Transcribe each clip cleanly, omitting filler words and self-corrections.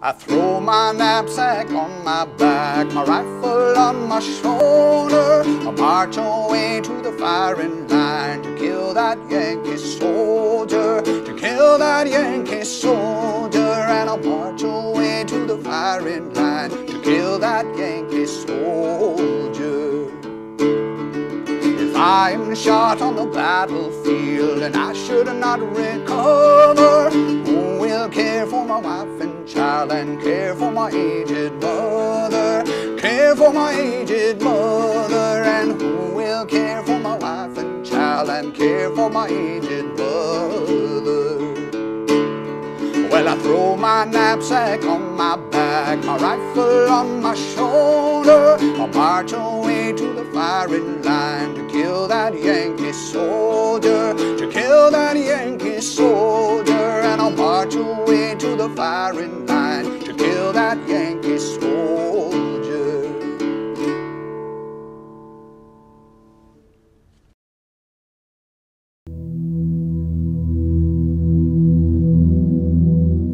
I throw my knapsack on my back, my rifle on my shoulder. I march away to the firing line to kill that Yankee soldier, to kill that Yankee soldier. And I march away to the firing line to kill that Yankee soldier. If I am shot on the battlefield and I should not recover, who will care for my wife and child and care for my aged mother? Care for my aged mother. And who will care for my wife and child and care for my aged mother? Well, I throw my knapsack on my back, my rifle on my shoulder. I march away to the firing line to kill that Yankee soldier, to kill that Yankee soldier. And I'll march away to the firing line to kill that Yankee soldier.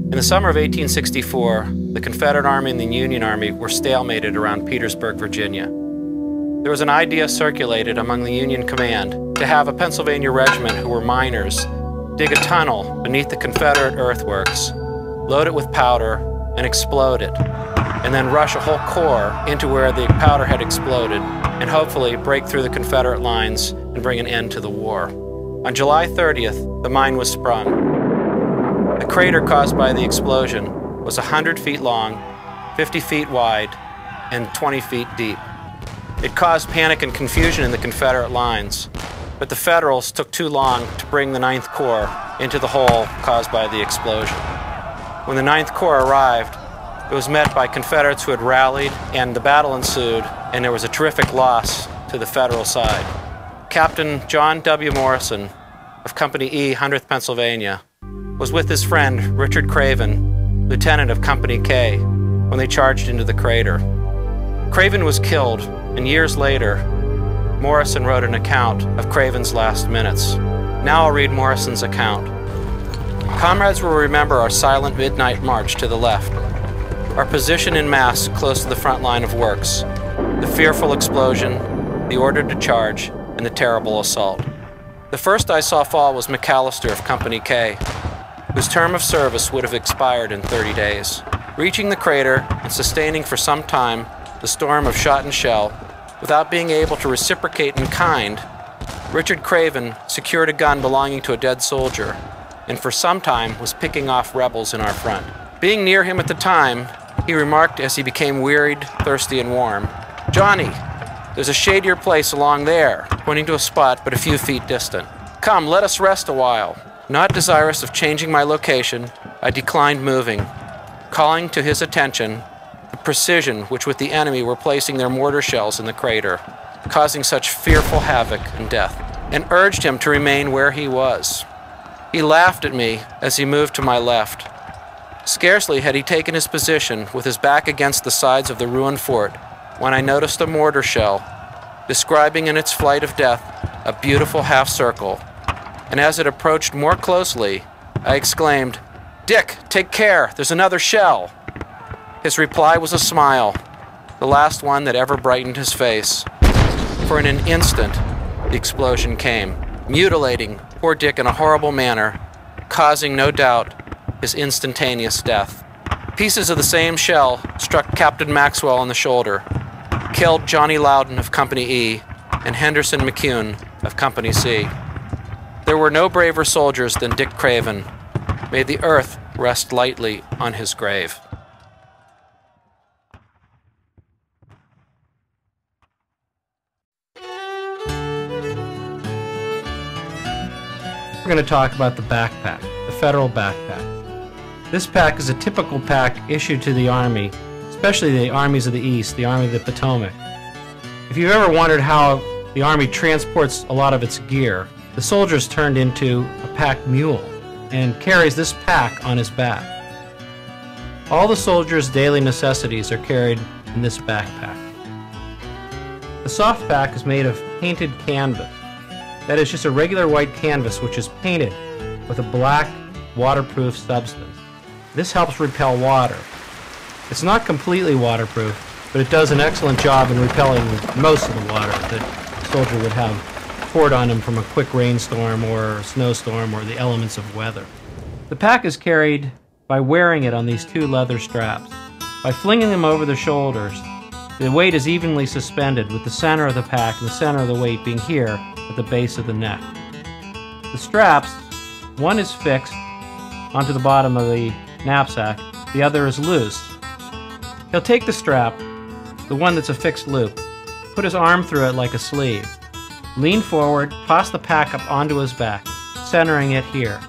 In the summer of 1864, the Confederate Army and the Union Army were stalemated around Petersburg, Virginia. There was an idea circulated among the Union command to have a Pennsylvania regiment who were miners dig a tunnel beneath the Confederate earthworks, load it with powder, and explode it, and then rush a whole corps into where the powder had exploded and hopefully break through the Confederate lines and bring an end to the war. On July 30th, the mine was sprung. The crater caused by the explosion was 100 feet long, 50 feet wide, and 20 feet deep. It caused panic and confusion in the Confederate lines, but the Federals took too long to bring the Ninth Corps into the hole caused by the explosion. When the Ninth Corps arrived, it was met by Confederates who had rallied, and the battle ensued, and there was a terrific loss to the Federal side. Captain John W. Morrison of Company E, 100th Pennsylvania, was with his friend Richard Craven, lieutenant of Company K, when they charged into the crater. Craven was killed, and years later, Morrison wrote an account of Craven's last minutes. Now I'll read Morrison's account. Comrades will remember our silent midnight march to the left, our position in mass close to the front line of works, the fearful explosion, the order to charge, and the terrible assault. The first I saw fall was McAllister of Company K, whose term of service would have expired in 30 days. Reaching the crater and sustaining for some time the storm of shot and shell, without being able to reciprocate in kind, Richard Craven secured a gun belonging to a dead soldier, and for some time was picking off rebels in our front. Being near him at the time, he remarked as he became wearied, thirsty, and warm, "Johnny, there's a shadier place along there," pointing to a spot but a few feet distant. "Come, let us rest a while." Not desirous of changing my location, I declined moving, calling to his attention the precision with which the enemy were placing their mortar shells in the crater, causing such fearful havoc and death, and urged him to remain where he was. He laughed at me as he moved to my left. Scarcely had he taken his position with his back against the sides of the ruined fort when I noticed a mortar shell, describing in its flight of death a beautiful half circle, and as it approached more closely, I exclaimed, "Dick, take care, there's another shell." His reply was a smile, the last one that ever brightened his face. For in an instant, the explosion came, mutilating poor Dick in a horrible manner, causing, no doubt, his instantaneous death. Pieces of the same shell struck Captain Maxwell on the shoulder, killed Johnny Loudon of Company E and Henderson McCune of Company C. There were no braver soldiers than Dick Craven. May the earth rest lightly on his grave. We're going to talk about the backpack, the Federal backpack. This pack is a typical pack issued to the Army, especially the armies of the East, the Army of the Potomac. If you've ever wondered how the Army transports a lot of its gear, the soldier's turned into a pack mule and carries this pack on his back. All the soldier's daily necessities are carried in this backpack. The soft pack is made of painted canvas. That is just a regular white canvas which is painted with a black waterproof substance. This helps repel water. It's not completely waterproof, but it does an excellent job in repelling most of the water that a soldier would have poured on him from a quick rainstorm or a snowstorm or the elements of weather. The pack is carried by wearing it on these two leather straps. By flinging them over the shoulders, the weight is evenly suspended, with the center of the pack and the center of the weight being here at the base of the neck. The straps, one is fixed onto the bottom of the knapsack, the other is loose. He'll take the strap, the one that's a fixed loop, put his arm through it like a sleeve, lean forward, toss the pack up onto his back, centering it here.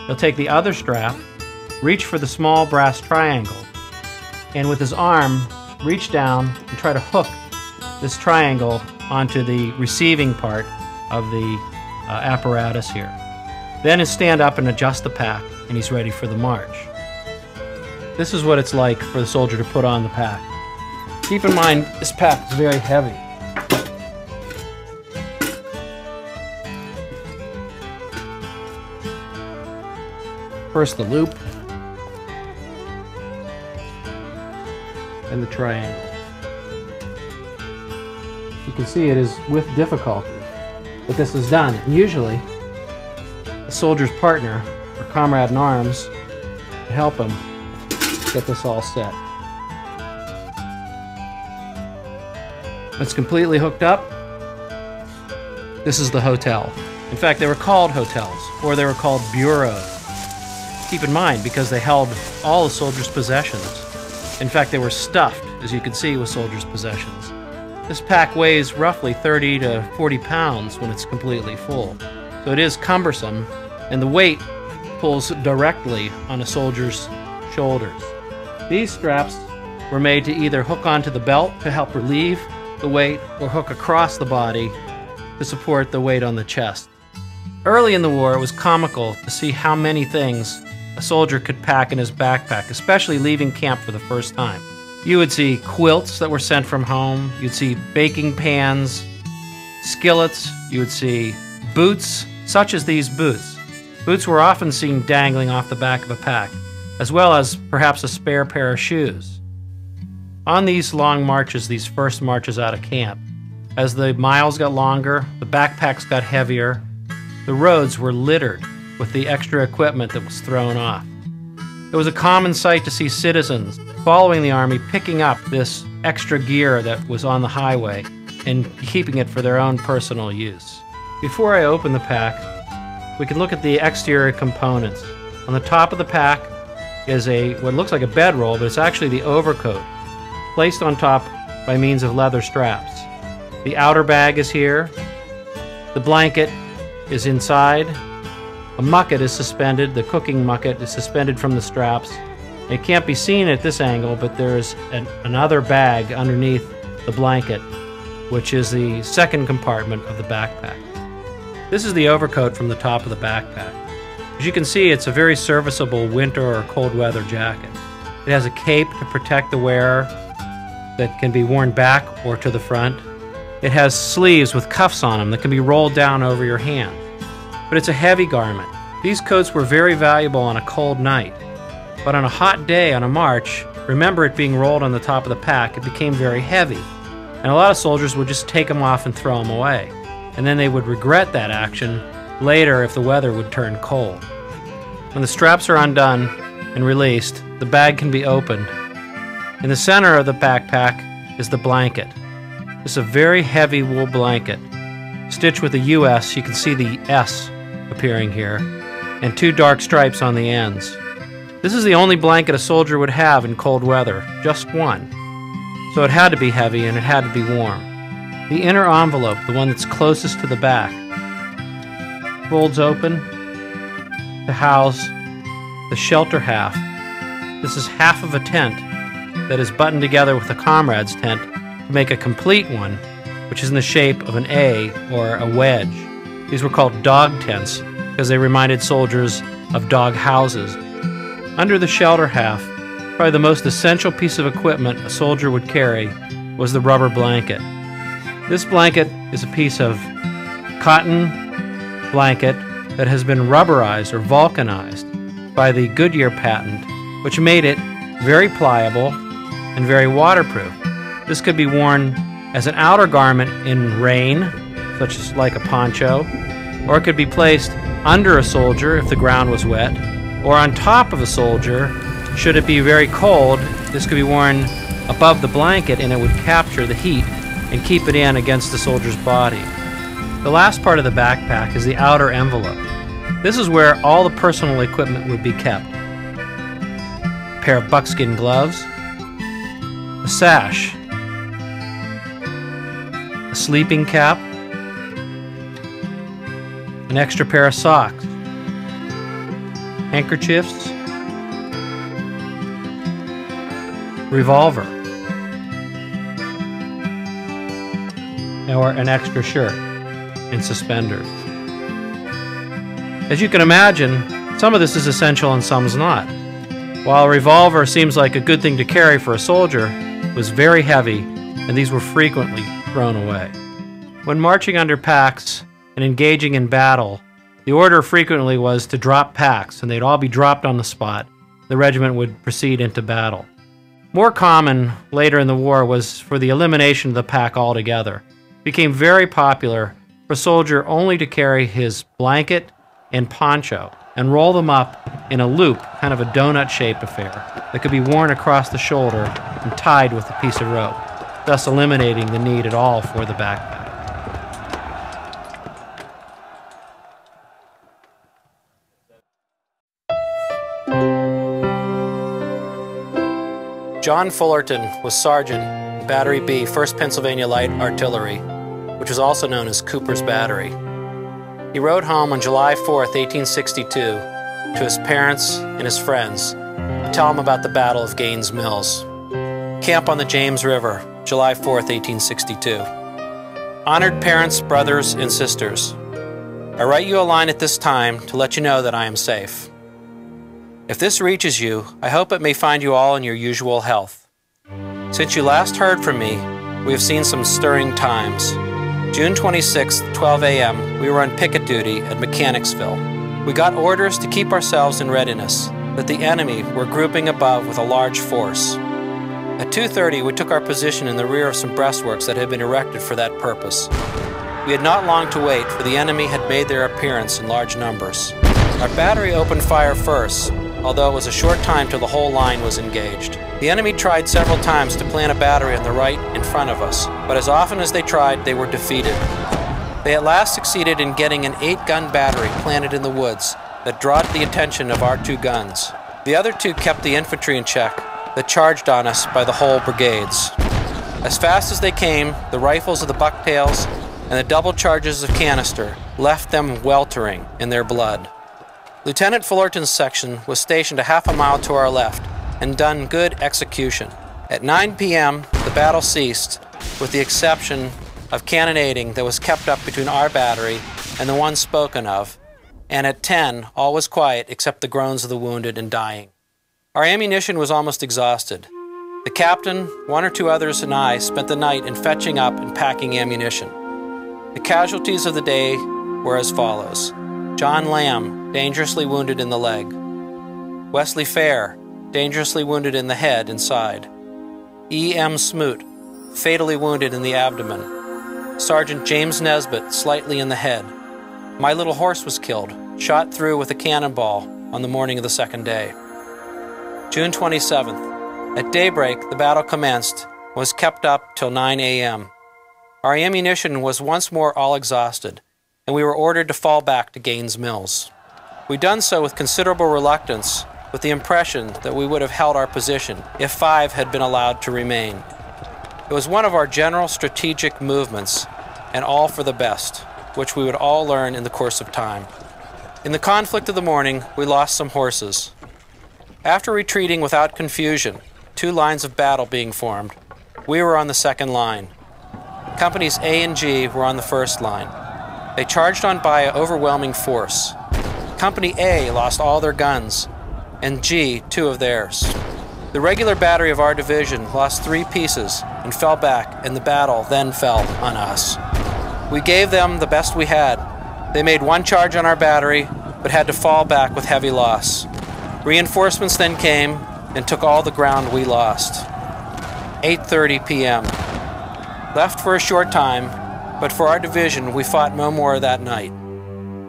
He'll take the other strap, reach for the small brass triangle, and with his arm, reach down and try to hook this triangle onto the receiving part of the apparatus here. Then he'll stand up and adjust the pack, and he's ready for the march. This is what it's like for the soldier to put on the pack. Keep in mind, this pack is very heavy. First the loop, and the triangle. You can see it is with difficulty, but this is done. And usually, a soldier's partner or comrade in arms to help him get this all set. It's completely hooked up. This is the hotel. In fact, they were called hotels, or they were called bureaus. Keep in mind, because they held all the soldiers' possessions. In fact, they were stuffed, as you can see, with soldiers' possessions. This pack weighs roughly 30 to 40 pounds when it's completely full. So it is cumbersome, and the weight pulls directly on a soldier's shoulders. These straps were made to either hook onto the belt to help relieve the weight or hook across the body to support the weight on the chest. Early in the war, it was comical to see how many things a soldier could pack in his backpack, especially leaving camp for the first time. You would see quilts that were sent from home, you'd see baking pans, skillets, you would see boots, such as these boots. Boots were often seen dangling off the back of a pack, as well as perhaps a spare pair of shoes. On these long marches, these first marches out of camp, as the miles got longer, the backpacks got heavier, the roads were littered with the extra equipment that was thrown off. It was a common sight to see citizens following the army picking up this extra gear that was on the highway and keeping it for their own personal use. Before I open the pack, we can look at the exterior components. On the top of the pack is what looks like a bedroll, but it's actually the overcoat, placed on top by means of leather straps. The outer bag is here. The blanket is inside. A mucket is suspended, the cooking mucket is suspended from the straps. It can't be seen at this angle, but there's another bag underneath the blanket, which is the second compartment of the backpack. This is the overcoat from the top of the backpack. As you can see, it's a very serviceable winter or cold weather jacket. It has a cape to protect the wearer that can be worn back or to the front. It has sleeves with cuffs on them that can be rolled down over your hand. But it's a heavy garment. These coats were very valuable on a cold night. But on a hot day on a march, remember it being rolled on the top of the pack, it became very heavy. And a lot of soldiers would just take them off and throw them away. And then they would regret that action later if the weather would turn cold. When the straps are undone and released, the bag can be opened. In the center of the backpack is the blanket. This is a very heavy wool blanket. Stitched with a US, you can see the S appearing here, and two dark stripes on the ends. This is the only blanket a soldier would have in cold weather, just one. So it had to be heavy and it had to be warm. The inner envelope, the one that's closest to the back, folds open to house the shelter half. This is half of a tent that is buttoned together with a comrade's tent to make a complete one, which is in the shape of an A or a wedge. These were called dog tents because they reminded soldiers of dog houses. Under the shelter half, probably the most essential piece of equipment a soldier would carry was the rubber blanket. This blanket is a piece of cotton blanket that has been rubberized or vulcanized by the Goodyear patent, which made it very pliable and very waterproof. This could be worn as an outer garment in rain, such as like a poncho, or it could be placed under a soldier if the ground was wet, or on top of a soldier should it be very cold. This could be worn above the blanket and it would capture the heat and keep it in against the soldier's body. The last part of the backpack is the outer envelope. This is where all the personal equipment would be kept. A pair of buckskin gloves, a sash, a sleeping cap, an extra pair of socks, handkerchiefs, revolver, or an extra shirt and suspenders. As you can imagine, some of this is essential and some's not. While a revolver seems like a good thing to carry for a soldier, it was very heavy, and these were frequently thrown away. When marching under packs and engaging in battle, the order frequently was to drop packs, and they'd all be dropped on the spot. The regiment would proceed into battle. More common later in the war was for the elimination of the pack altogether. It became very popular for a soldier only to carry his blanket and poncho and roll them up in a loop, kind of a donut-shaped affair, that could be worn across the shoulder and tied with a piece of rope, thus eliminating the need at all for the backpack. John Fullerton was sergeant in Battery B, 1st Pennsylvania Light Artillery, which was also known as Cooper's Battery. He rode home on July 4th, 1862, to his parents and his friends to tell them about the Battle of Gaines Mills. Camp on the James River, July 4th, 1862. Honored parents, brothers, and sisters, I write you a line at this time to let you know that I am safe. If this reaches you, I hope it may find you all in your usual health. Since you last heard from me, we have seen some stirring times. June 26, 12 a.m., we were on picket duty at Mechanicsville. We got orders to keep ourselves in readiness, that the enemy were grouping above with a large force. At 2:30, we took our position in the rear of some breastworks that had been erected for that purpose. We had not long to wait, for the enemy had made their appearance in large numbers. Our battery opened fire first, although it was a short time till the whole line was engaged. The enemy tried several times to plant a battery on the right in front of us, but as often as they tried, they were defeated. They at last succeeded in getting an 8-gun battery planted in the woods that drawed the attention of our 2 guns. The other 2 kept the infantry in check that charged on us by the whole brigades. As fast as they came, the rifles of the bucktails and the double charges of canister left them weltering in their blood. Lieutenant Fullerton's section was stationed a half a mile to our left and done good execution. At 9 p.m., the battle ceased, with the exception of cannonading that was kept up between our battery and the one spoken of, and at 10, all was quiet except the groans of the wounded and dying. Our ammunition was almost exhausted. The captain, 1 or 2 others, and I spent the night in fetching up and packing ammunition. The casualties of the day were as follows: John Lamb, dangerously wounded in the leg. Wesley Fair, dangerously wounded in the head and side. E.M. Smoot, fatally wounded in the abdomen. Sergeant James Nesbitt, slightly in the head. My little horse was killed, shot through with a cannonball on the morning of the 2nd day. June 27th. At daybreak, the battle commenced and was kept up till 9 a.m. Our ammunition was once more all exhausted, and we were ordered to fall back to Gaines Mills. We done so with considerable reluctance, with the impression that we would have held our position if 5 had been allowed to remain. It was one of our general strategic movements, and all for the best, which we would all learn in the course of time. In the conflict of the morning, we lost some horses. After retreating without confusion, 2 lines of battle being formed, we were on the 2nd line. Companies A and G were on the 1st line. They charged on by an overwhelming force. Company A lost all their guns, and G 2 of theirs. The regular battery of our division lost 3 pieces and fell back, and the battle then fell on us. We gave them the best we had. They made 1 charge on our battery, but had to fall back with heavy loss. Reinforcements then came and took all the ground we lost. 8:30 p.m. Left for a short time, but for our division, we fought no more that night.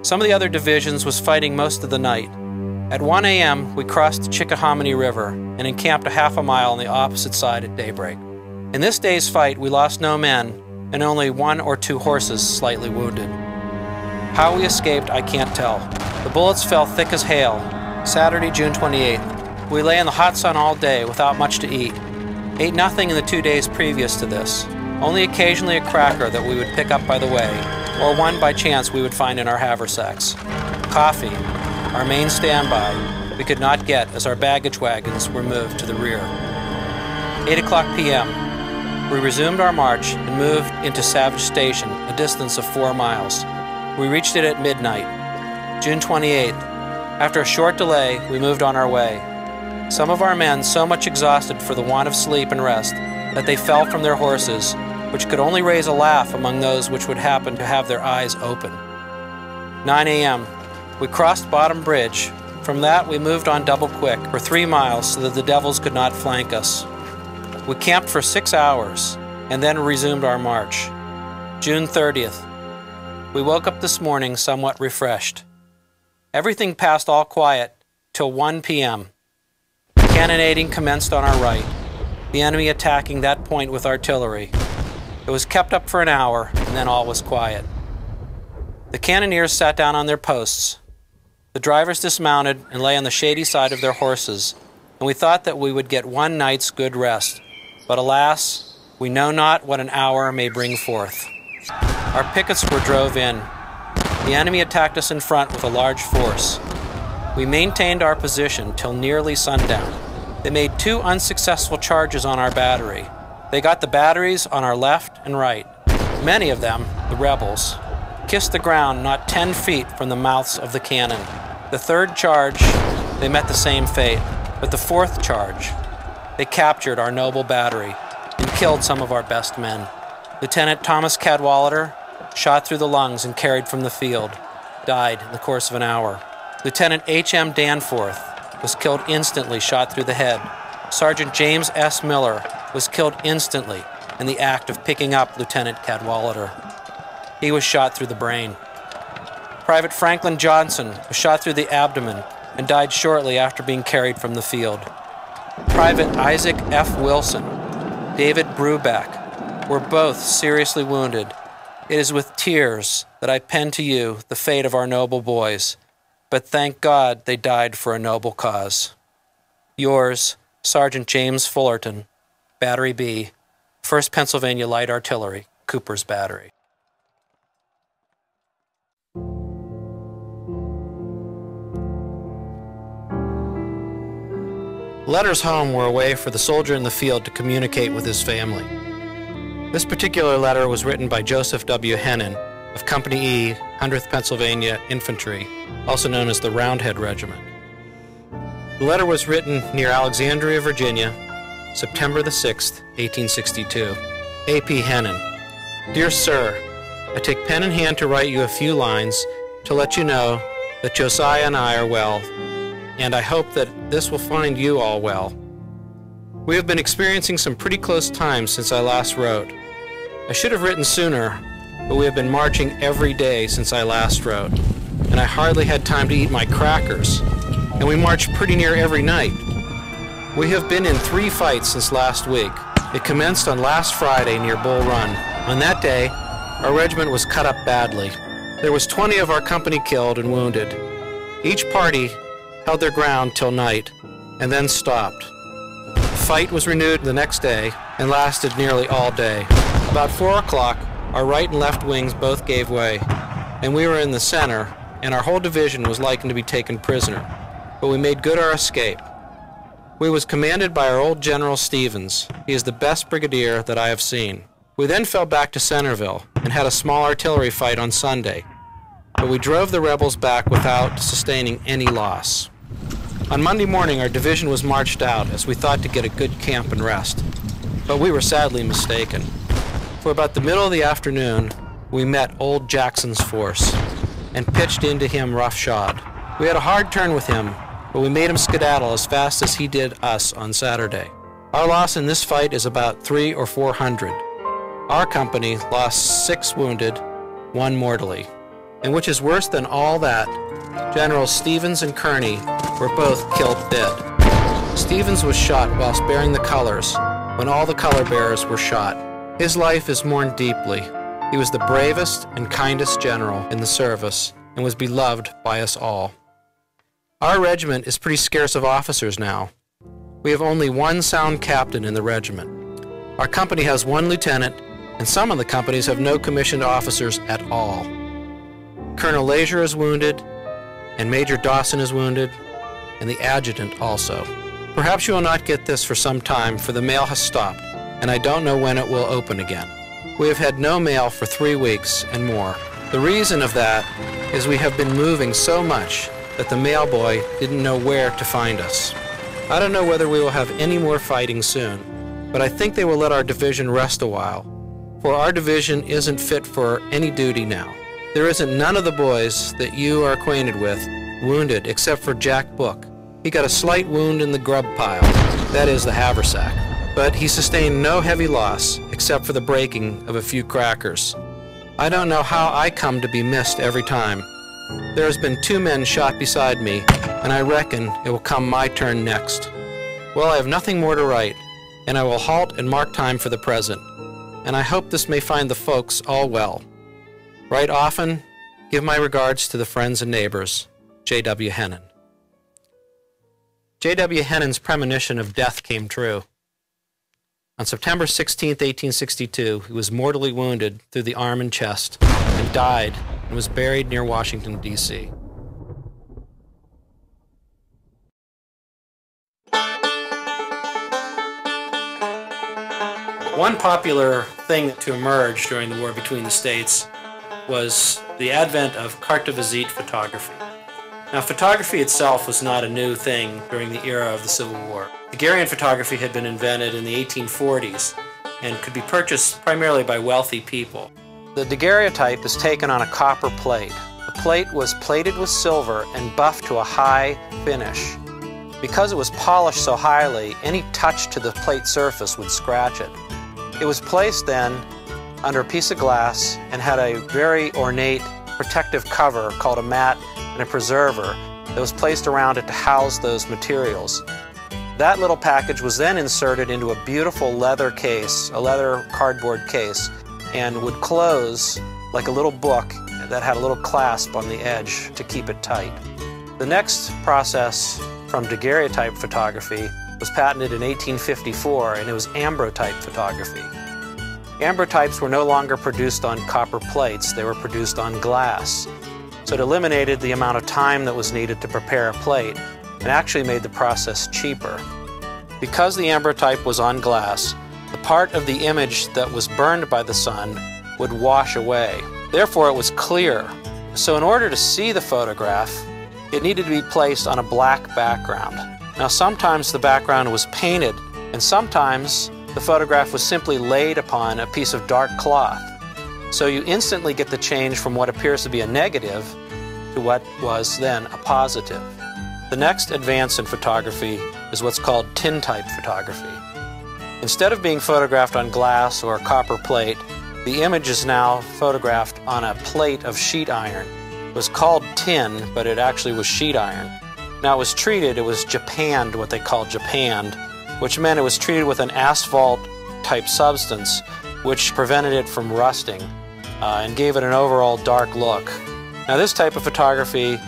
Some of the other divisions was fighting most of the night. At 1 a.m., we crossed the Chickahominy River and encamped a half a mile on the opposite side at daybreak. In this day's fight, we lost no men and only 1 or 2 horses slightly wounded. How we escaped, I can't tell. The bullets fell thick as hail. Saturday, June 28th. We lay in the hot sun all day without much to eat. Ate nothing in the 2 days previous to this. Only occasionally a cracker that we would pick up by the way, or one by chance we would find in our haversacks. Coffee, our main standby, we could not get as our baggage wagons were moved to the rear. 8 o'clock p.m. We resumed our march and moved into Savage Station, a distance of 4 miles. We reached it at midnight. June 28th. After a short delay, we moved on our way. Some of our men so much exhausted for the want of sleep and rest that they fell from their horses, which could only raise a laugh among those which would happen to have their eyes open. 9 a.m. We crossed Bottom Bridge. From that, we moved on double quick for 3 miles so that the devils could not flank us. We camped for 6 hours and then resumed our march. June 30th. We woke up this morning somewhat refreshed. Everything passed all quiet till 1 p.m. Cannonading commenced on our right, the enemy attacking that point with artillery. It was kept up for an hour, and then all was quiet. The cannoneers sat down on their posts. The drivers dismounted and lay on the shady side of their horses, and we thought that we would get 1 night's good rest. But alas, we know not what an hour may bring forth. Our pickets were drove in. The enemy attacked us in front with a large force. We maintained our position till nearly sundown. They made 2 unsuccessful charges on our battery. They got the batteries on our left and right. Many of them, the rebels, kissed the ground not 10 feet from the mouths of the cannon. The 3rd charge, they met the same fate. But the 4th charge, they captured our noble battery and killed some of our best men. Lieutenant Thomas Cadwallader, shot through the lungs and carried from the field, died in the course of an hour. Lieutenant H.M. Danforth was killed instantly, shot through the head. Sergeant James S. Miller was killed instantly in the act of picking up Lieutenant Cadwallader. He was shot through the brain. Private Franklin Johnson was shot through the abdomen and died shortly after being carried from the field. Private Isaac F. Wilson, David Brubeck were both seriously wounded. It is with tears that I pen to you the fate of our noble boys, but thank God they died for a noble cause. Yours, Sergeant James Fullerton, Battery B, 1st Pennsylvania Light Artillery, Cooper's Battery. Letters home were a way for the soldier in the field to communicate with his family. This particular letter was written by Joseph W. Hennon of Company E, 100th Pennsylvania Infantry, also known as the Roundhead Regiment. The letter was written near Alexandria, Virginia, September the 6th, 1862. A.P. Hennon. Dear Sir, I take pen in hand to write you a few lines to let you know that Josiah and I are well, and I hope that this will find you all well. We have been experiencing some pretty close times since I last wrote. I should have written sooner, but we have been marching every day since I last wrote, and I hardly had time to eat my crackers, and we marched pretty near every night. We have been in 3 fights since last week. It commenced on last Friday near Bull Run. On that day, our regiment was cut up badly. There was 20 of our company killed and wounded. Each party held their ground till night, and then stopped. The fight was renewed the next day and lasted nearly all day. About 4 o'clock, our right and left wings both gave way, and we were in the center, and our whole division was likened to be taken prisoner, but we made good our escape. We was commanded by our old General Stevens. He is the best brigadier that I have seen. We then fell back to Centerville and had a small artillery fight on Sunday, but we drove the rebels back without sustaining any loss. On Monday morning, our division was marched out as we thought to get a good camp and rest, but we were sadly mistaken. For about the middle of the afternoon, we met old Jackson's force and pitched into him roughshod. We had a hard turn with him, but we made him skedaddle as fast as he did us on Saturday. Our loss in this fight is about 300 or 400. Our company lost 6 wounded, 1 mortally. And which is worse than all that, Generals Stevens and Kearney were both killed dead. Stevens was shot whilst bearing the colors when all the color bearers were shot. His life is mourned deeply. He was the bravest and kindest general in the service and was beloved by us all. Our regiment is pretty scarce of officers now. We have only 1 sound captain in the regiment. Our company has 1 lieutenant, and some of the companies have no commissioned officers at all. Colonel Leisure is wounded, and Major Dawson is wounded, and the adjutant also. Perhaps you will not get this for some time, for the mail has stopped, and I don't know when it will open again. We have had no mail for 3 weeks and more. The reason of that is we have been moving so much that the mail boy didn't know where to find us. I don't know whether we will have any more fighting soon, but I think they will let our division rest a while, for our division isn't fit for any duty now. There isn't none of the boys that you are acquainted with wounded except for Jack Book. He got a slight wound in the grub pile, that is the haversack, but he sustained no heavy loss except for the breaking of a few crackers. I don't know how I come to be missed every time. There has been 2 men shot beside me, and I reckon it will come my turn next. Well, I have nothing more to write, and I will halt and mark time for the present, and I hope this may find the folks all well. Write often, give my regards to the friends and neighbors. J.W. Hennon. J.W. Hennon's premonition of death came true. On September 16, 1862, he was mortally wounded through the arm and chest and died and was buried near Washington, D.C. One popular thing to emerge during the war between the states was the advent of carte de visite photography. Now, photography itself was not a new thing during the era of the Civil War. Daguerrean photography had been invented in the 1840s and could be purchased primarily by wealthy people. The daguerreotype is taken on a copper plate. The plate was plated with silver and buffed to a high finish. Because it was polished so highly, any touch to the plate surface would scratch it. It was placed then under a piece of glass and had a very ornate protective cover called a mat and a preserver that was placed around it to house those materials. That little package was then inserted into a beautiful leather case, a leather cardboard case, and would close like a little book that had a little clasp on the edge to keep it tight. The next process from daguerreotype photography was patented in 1854, and it was ambrotype photography. Ambrotypes were no longer produced on copper plates, they were produced on glass. So it eliminated the amount of time that was needed to prepare a plate and actually made the process cheaper. Because the ambrotype was on glass, the part of the image that was burned by the sun would wash away. Therefore, it was clear. So in order to see the photograph, it needed to be placed on a black background. Now, sometimes the background was painted, and sometimes the photograph was simply laid upon a piece of dark cloth. So you instantly get the change from what appears to be a negative to what was then a positive. The next advance in photography is what's called tintype photography. Instead of being photographed on glass or copper plate, the image is now photographed on a plate of sheet iron. It was called tin, but it actually was sheet iron. Now it was japanned, what they called japanned, which meant it was treated with an asphalt-type substance which prevented it from rusting and gave it an overall dark look. Now this type of photography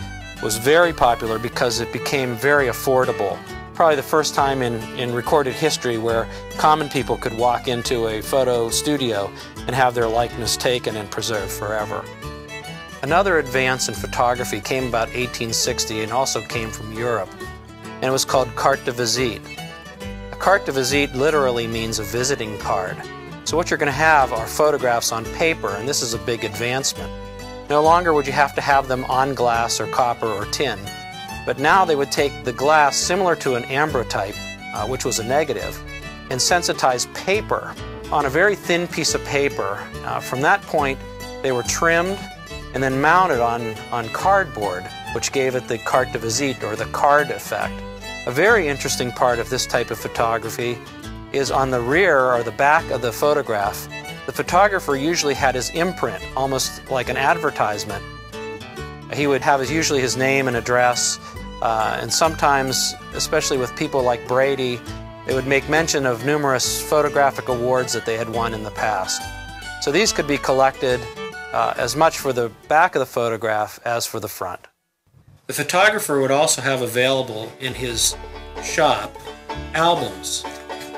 was very popular because it became very affordable. Probably the first time in recorded history where common people could walk into a photo studio and have their likeness taken and preserved forever. Another advance in photography came about 1860 and also came from Europe, and it was called carte de visite. A carte de visite literally means a visiting card. So what you're going to have are photographs on paper, and this is a big advancement. No longer would you have to have them on glass or copper or tin, but now they would take the glass similar to an ambrotype, which was a negative, and sensitize paper on a very thin piece of paper. From that point, they were trimmed and then mounted on cardboard, which gave it the carte de visite or the card effect. A very interesting part of this type of photography is on the rear or the back of the photograph. The photographer usually had his imprint, almost like an advertisement. He would have usually his name and address, and sometimes, especially with people like Brady, they would make mention of numerous photographic awards that they had won in the past. So these could be collected as much for the back of the photograph as for the front. The photographer would also have available in his shop albums,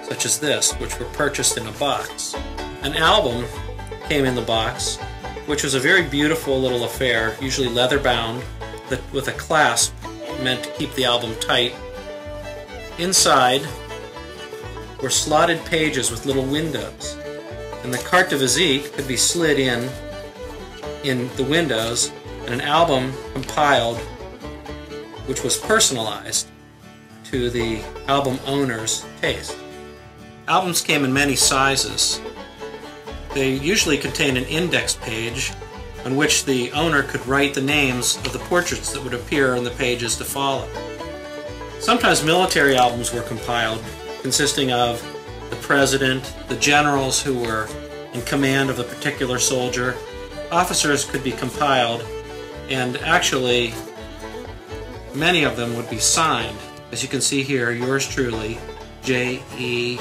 such as this, which were purchased in a box. An album came in the box, which was a very beautiful little affair, usually leather bound, with a clasp meant to keep the album tight. Inside were slotted pages with little windows, and the carte de visite could be slid in the windows, and an album compiled which was personalized to the album owner's taste. Albums came in many sizes. They usually contained an index page on which the owner could write the names of the portraits that would appear on the pages to follow. Sometimes military albums were compiled, consisting of the president, the generals who were in command of a particular soldier. Officers could be compiled, and actually many of them would be signed. As you can see here, yours truly, J.E.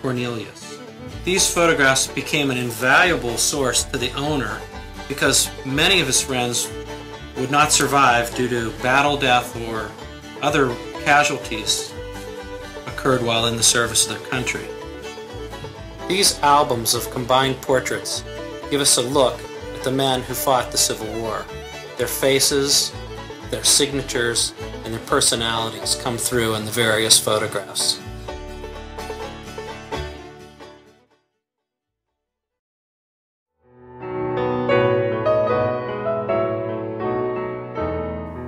Cornelius. These photographs became an invaluable source to the owner because many of his friends would not survive due to battle death or other casualties occurred while in the service of their country. These albums of combined portraits give us a look at the men who fought the Civil War. Their faces, their signatures, and their personalities come through in the various photographs.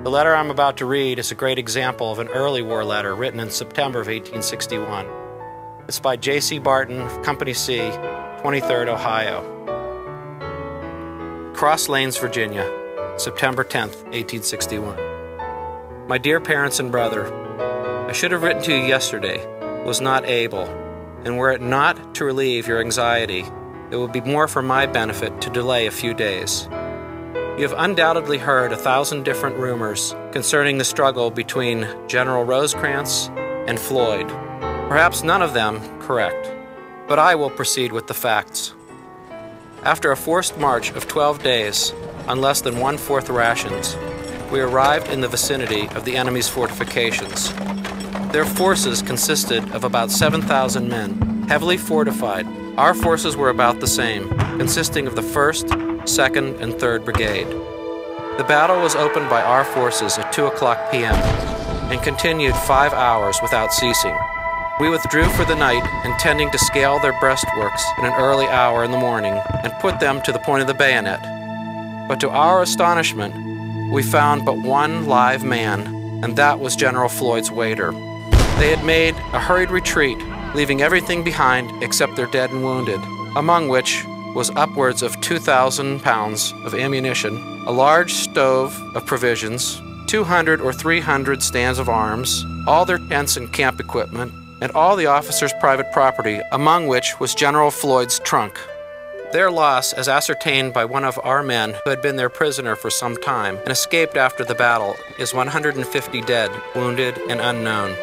The letter I'm about to read is a great example of an early war letter written in September of 1861. It's by J.C. Barton of Company C, 23rd Ohio. Cross Lanes, Virginia, September 10th, 1861. My dear parents and brother, I should have written to you yesterday, was not able, and were it not to relieve your anxiety, it would be more for my benefit to delay a few days. You have undoubtedly heard 1,000 different rumors concerning the struggle between General Rosecrans and Floyd. Perhaps none of them correct, but I will proceed with the facts. After a forced march of 12 days, on less than 1/4 rations, we arrived in the vicinity of the enemy's fortifications. Their forces consisted of about 7,000 men, heavily fortified. Our forces were about the same, consisting of the 1st, 2nd, and 3rd Brigade. The battle was opened by our forces at 2:00 p.m. and continued 5 hours without ceasing. We withdrew for the night, intending to scale their breastworks in an early hour in the morning and put them to the point of the bayonet. But to our astonishment, we found but one live man, and that was General Floyd's waiter. They had made a hurried retreat, leaving everything behind except their dead and wounded, among which was upwards of 2,000 pounds of ammunition, a large stove of provisions, 200 or 300 stands of arms, all their tents and camp equipment, and all the officers' private property, among which was General Floyd's trunk. Their loss, as ascertained by one of our men who had been their prisoner for some time and escaped after the battle, is 150 dead, wounded, and unknown.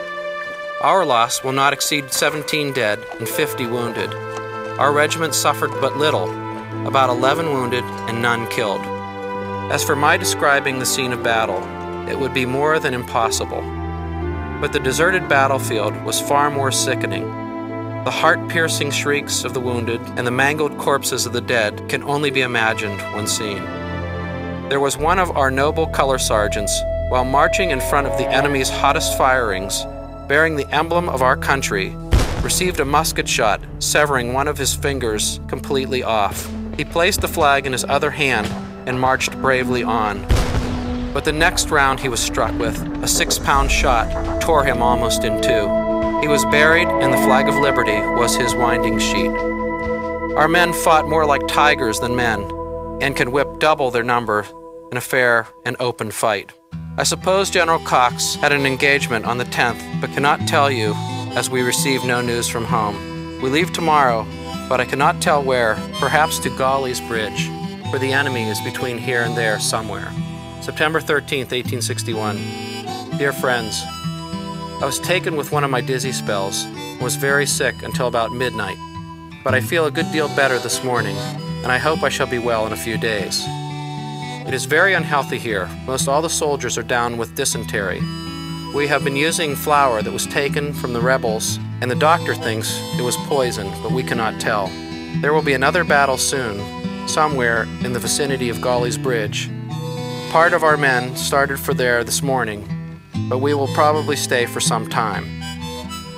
Our loss will not exceed 17 dead and 50 wounded. Our regiment suffered but little, about 11 wounded and none killed. As for my describing the scene of battle, it would be more than impossible. But the deserted battlefield was far more sickening. The heart-piercing shrieks of the wounded and the mangled corpses of the dead can only be imagined when seen. There was one of our noble color sergeants, while marching in front of the enemy's hottest firings, bearing the emblem of our country, received a musket shot, severing one of his fingers completely off. He placed the flag in his other hand and marched bravely on. But the next round he was struck with, a 6-pound shot, tore him almost in two. He was buried, and the flag of liberty was his winding sheet. Our men fought more like tigers than men, and can whip double their number in a fair and open fight. I suppose General Cox had an engagement on the 10th, but cannot tell you as we receive no news from home. We leave tomorrow, but I cannot tell where, perhaps to Gauley's Bridge, for the enemy is between here and there somewhere. September 13th, 1861. Dear friends, I was taken with one of my dizzy spells and was very sick until about midnight, but I feel a good deal better this morning, and I hope I shall be well in a few days. It is very unhealthy here. Most all the soldiers are down with dysentery. We have been using flour that was taken from the rebels, and the doctor thinks it was poisoned, but we cannot tell. There will be another battle soon, somewhere in the vicinity of Gauley's Bridge. Part of our men started for there this morning, but we will probably stay for some time.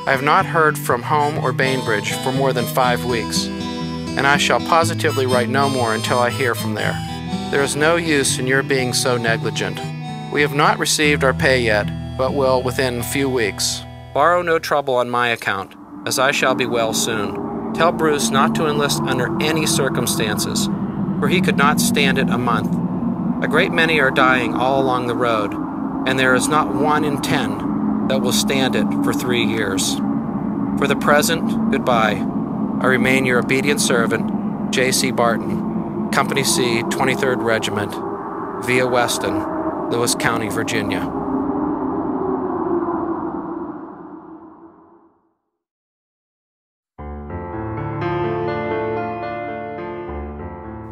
I have not heard from home or Bainbridge for more than 5 weeks, and I shall positively write no more until I hear from there. There is no use in your being so negligent. We have not received our pay yet, but will within a few weeks. Borrow no trouble on my account, as I shall be well soon. Tell Bruce not to enlist under any circumstances, for he could not stand it a month. A great many are dying all along the road, and there is not 1 in 10 that will stand it for 3 years. For the present, goodbye. I remain your obedient servant, J.C. Barton, Company C, 23rd Regiment, via Weston, Lewis County, Virginia.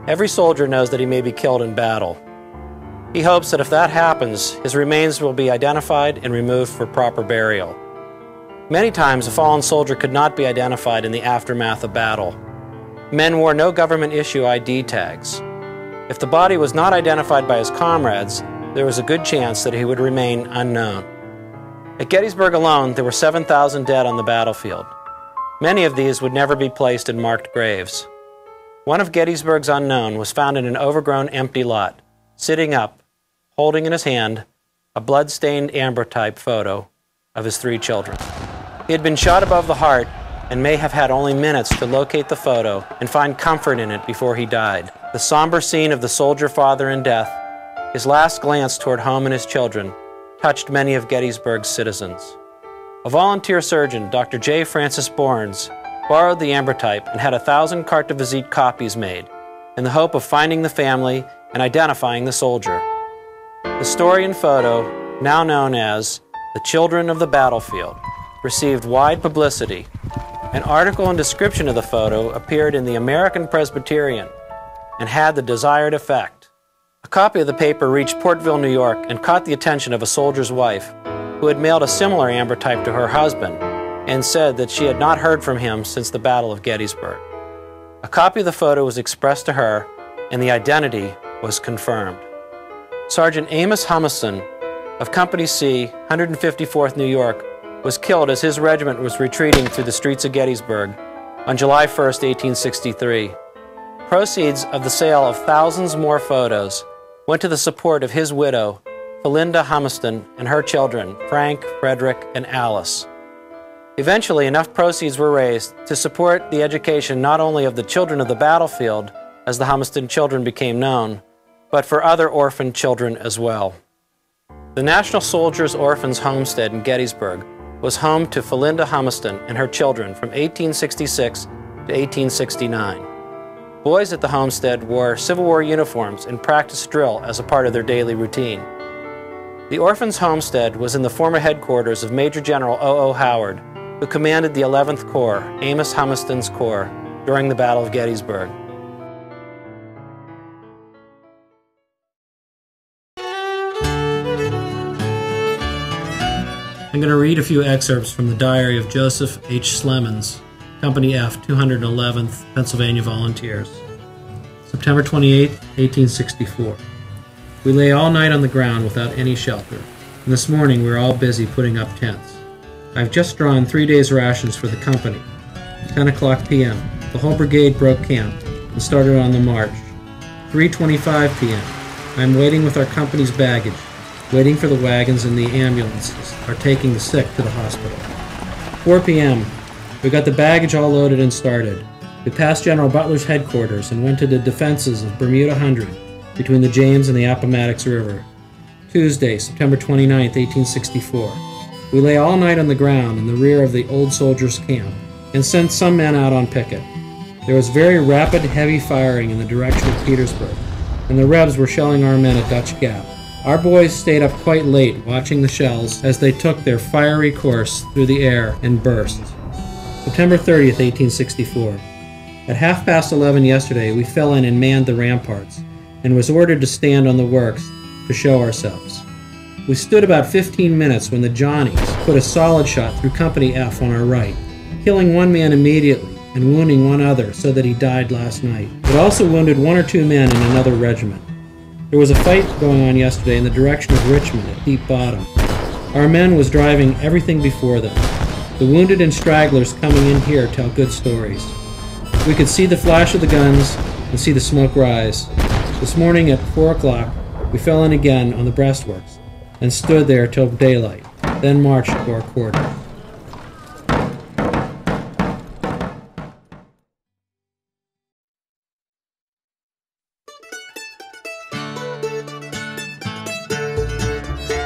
Every soldier knows that he may be killed in battle. He hopes that if that happens, his remains will be identified and removed for proper burial. Many times, a fallen soldier could not be identified in the aftermath of battle. Men wore no government-issue ID tags. If the body was not identified by his comrades, there was a good chance that he would remain unknown. At Gettysburg alone, there were 7,000 dead on the battlefield. Many of these would never be placed in marked graves. One of Gettysburg's unknown was found in an overgrown empty lot, sitting up, holding in his hand a blood-stained ambrotype photo of his 3 children. He had been shot above the heart and may have had only minutes to locate the photo and find comfort in it before he died. The somber scene of the soldier father in death, his last glance toward home and his children, touched many of Gettysburg's citizens. A volunteer surgeon, Dr. J. Francis Bournes, borrowed the ambrotype and had 1,000 carte de visite copies made in the hope of finding the family and identifying the soldier. The story and photo, now known as The Children of the Battlefield, received wide publicity. An article and description of the photo appeared in the American Presbyterian and had the desired effect. A copy of the paper reached Portville, New York, and caught the attention of a soldier's wife who had mailed a similar ambrotype to her husband and said that she had not heard from him since the Battle of Gettysburg. A copy of the photo was expressed to her, and the identity was confirmed. Sergeant Amos Humiston of Company C, 154th New York, was killed as his regiment was retreating through the streets of Gettysburg on July 1, 1863. Proceeds of the sale of thousands more photos went to the support of his widow, Philinda Humiston, and her children, Frank, Frederick, and Alice. Eventually, enough proceeds were raised to support the education not only of the children of the battlefield, as the Humiston children became known, but for other orphaned children as well. The National Soldiers' Orphans Homestead in Gettysburg was home to Philinda Humiston and her children from 1866 to 1869. Boys at the homestead wore Civil War uniforms and practiced drill as a part of their daily routine. The Orphans' Homestead was in the former headquarters of Major General O.O. Howard, who commanded the 11th Corps, Amos Humiston's Corps, during the Battle of Gettysburg. I'm going to read a few excerpts from the diary of Joseph H. Slemons, Company F, 211th Pennsylvania Volunteers. September 28, 1864. We lay all night on the ground without any shelter, and this morning we were all busy putting up tents. I've just drawn 3 days' rations for the company. 10 o'clock p.m. The whole brigade broke camp and started on the march. 3:25 p.m. I am waiting with our company's baggage, waiting for the wagons and the ambulances are taking the sick to the hospital. 4 p.m. We got the baggage all loaded and started. We passed General Butler's headquarters and went to the defenses of Bermuda Hundred between the James and the Appomattox River. Tuesday, September 29, 1864. We lay all night on the ground in the rear of the old soldiers' camp and sent some men out on picket. There was very rapid, heavy firing in the direction of Petersburg, and the Rebs were shelling our men at Dutch Gap. Our boys stayed up quite late watching the shells as they took their fiery course through the air and burst. September 30th, 1864. At 11:30 yesterday, we fell in and manned the ramparts, and was ordered to stand on the works to show ourselves. We stood about 15 minutes when the Johnnies put a solid shot through Company F on our right, killing one man immediately and wounding one other so that he died last night. It also wounded 1 or 2 men in another regiment. There was a fight going on yesterday in the direction of Richmond at Deep Bottom. Our men was driving everything before them. The wounded and stragglers coming in here tell good stories. We could see the flash of the guns and see the smoke rise. This morning at 4 o'clock, we fell in again on the breastworks and stood there till daylight, then marched to our quarter.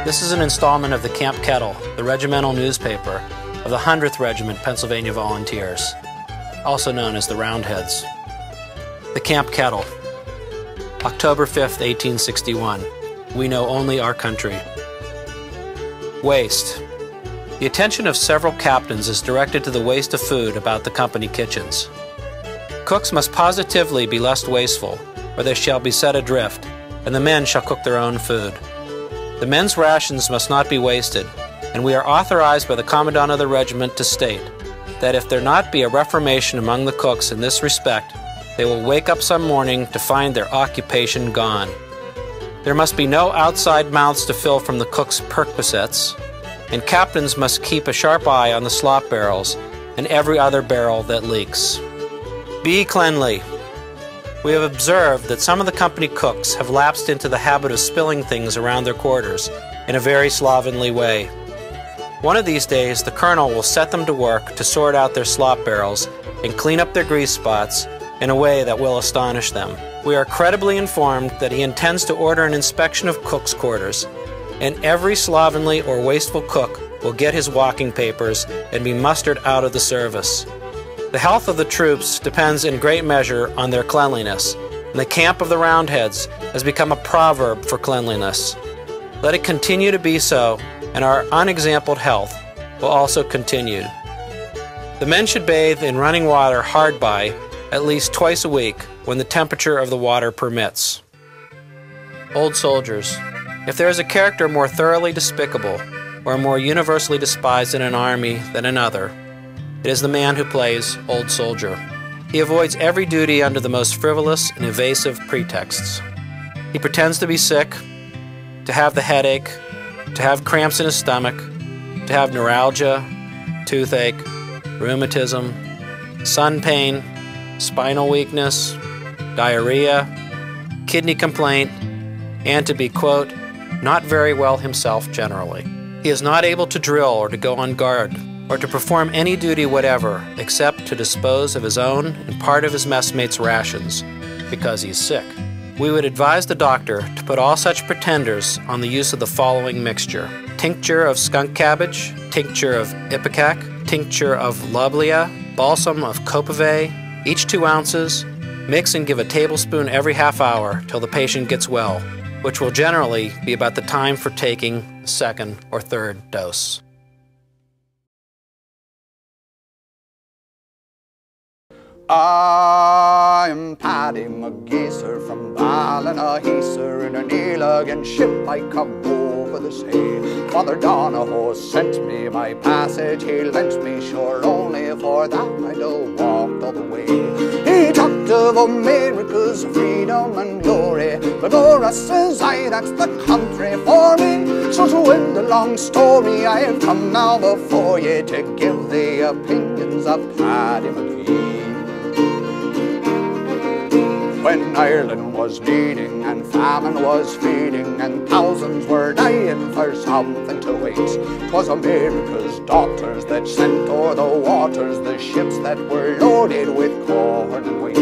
This is an installment of the Camp Kettle, the regimental newspaper of the 100th Regiment Pennsylvania Volunteers, also known as the Roundheads. The Camp Kettle, October 5th, 1861. We know only our country. Waste. The attention of several captains is directed to the waste of food about the company kitchens. Cooks must positively be less wasteful, or they shall be set adrift, and the men shall cook their own food. The men's rations must not be wasted, and we are authorized by the Commandant of the regiment to state that if there not be a reformation among the cooks in this respect, they will wake up some morning to find their occupation gone. There must be no outside mouths to fill from the cook's perquisites, and captains must keep a sharp eye on the slop barrels and every other barrel that leaks. Be cleanly. We have observed that some of the company cooks have lapsed into the habit of spilling things around their quarters in a very slovenly way. One of these days, the colonel will set them to work to sort out their slop barrels and clean up their grease spots in a way that will astonish them. We are credibly informed that he intends to order an inspection of cooks' quarters, and every slovenly or wasteful cook will get his walking papers and be mustered out of the service. The health of the troops depends in great measure on their cleanliness, and the camp of the Roundheads has become a proverb for cleanliness. Let it continue to be so, and our unexampled health will also continue. The men should bathe in running water hard by at least twice a week when the temperature of the water permits. Old soldiers. If there is a character more thoroughly despicable or more universally despised in an army than another, it is the man who plays old soldier. He avoids every duty under the most frivolous and evasive pretexts. He pretends to be sick, to have the headache, to have cramps in his stomach, to have neuralgia, toothache, rheumatism, sun pain, spinal weakness, diarrhea, kidney complaint, and to be, quote, not very well himself generally. He is not able to drill or to go on guard, or to perform any duty whatever except to dispose of his own and part of his messmates' rations, because he is sick. We would advise the doctor to put all such pretenders on the use of the following mixture: tincture of skunk cabbage, tincture of ipecac, tincture of lobelia, balsam of copaivae, each 2 ounces. Mix and give a tablespoon every half hour till the patient gets well, which will generally be about the time for taking the 2nd or 3rd dose. I'm Paddy McGeeser from Ballinaheaser. In an elegant ship I come over the sea. Father Donahoe sent me my passage, he lent me sure only for that I'd walked all the way. He talked of America's freedom and glory, but Laura says I, that's the country for me. So to end the long story, I've come now before ye to give the opinions of Paddy McGee. When Ireland was needing and famine was feeding and thousands were dying for something to eat, 'twas America's daughters that sent o'er the waters the ships that were loaded with corn and wheat.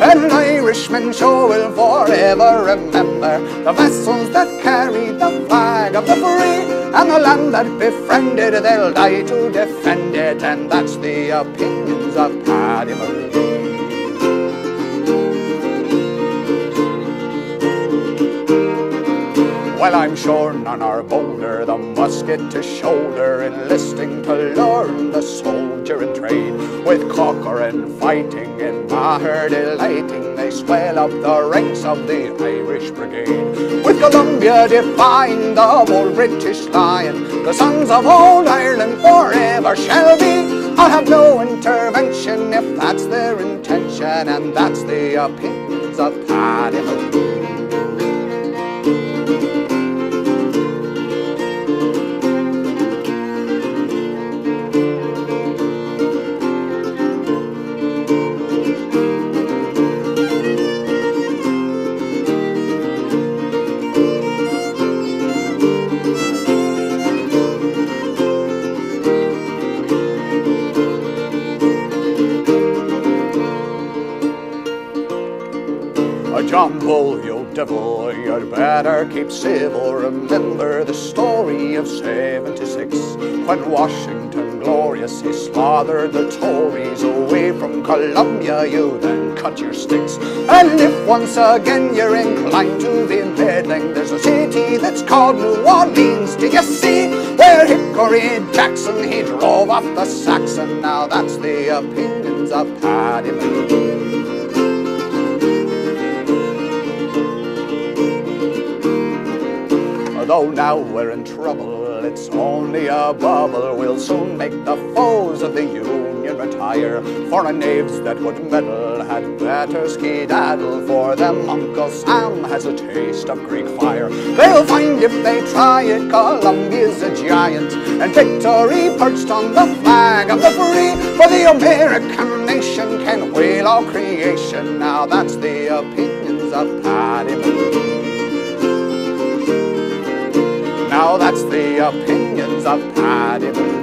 And Irishmen sure will forever remember the vessels that carried the flag of the free, and the land that befriended, they'll die to defend it. And that's the opinions of Paddy Marie. Well, I'm sure none are bolder, the musket to shoulder, enlisting to learn the soldier in trade. With Corcoran fighting in Maher delighting, they swell up the ranks of the Irish Brigade. With Columbia defying the bold British lion, the sons of old Ireland forever shall be. I'll have no intervention if that's their intention, and that's the opinions of Paddy Marie. John Bull, you devil, you'd better keep civil. Remember the story of '76, when Washington glorious, he slaughtered the Tories. Away from Columbia you then cut your sticks. And if once again you're inclined to be meddling, there's a city that's called New Orleans, do you see? Where Hickory Jackson, he drove off the Saxon. Now that's the opinions of Paddy Marie. Though now we're in trouble, it's only a bubble. We'll soon make the foes of the Union retire. Foreign knaves that would meddle had better skedaddle, for them Uncle Sam has a taste of Greek fire. They'll find if they try it, Columbia's a giant, and victory perched on the flag of the free. For the American nation can whale all creation. Now that's the opinions of Paddy Marie. Now that's the opinions of Paddy Marie.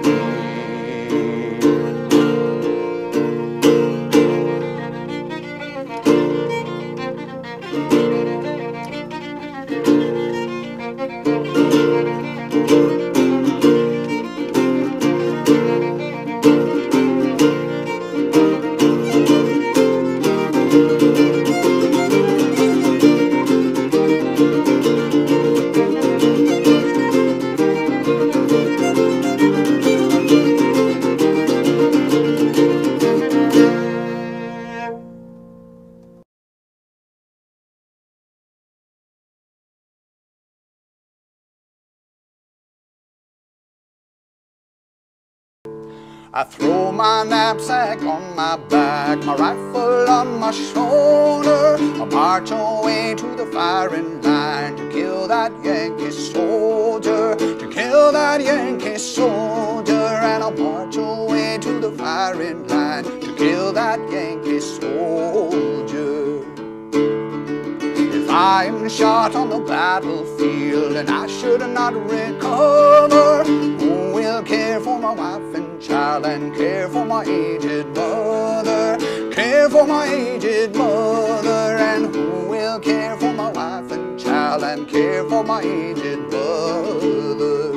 I throw my knapsack on my back, my rifle on my shoulder. I march away to the firing line to kill that Yankee soldier, to kill that Yankee soldier. And I'll march away to the firing line to kill that Yankee soldier. If I'm shot on the battlefield and I should not recover, who will care for my wife and child and care for my aged mother? Care for my aged mother. And who will care for my wife and child and care for my aged mother?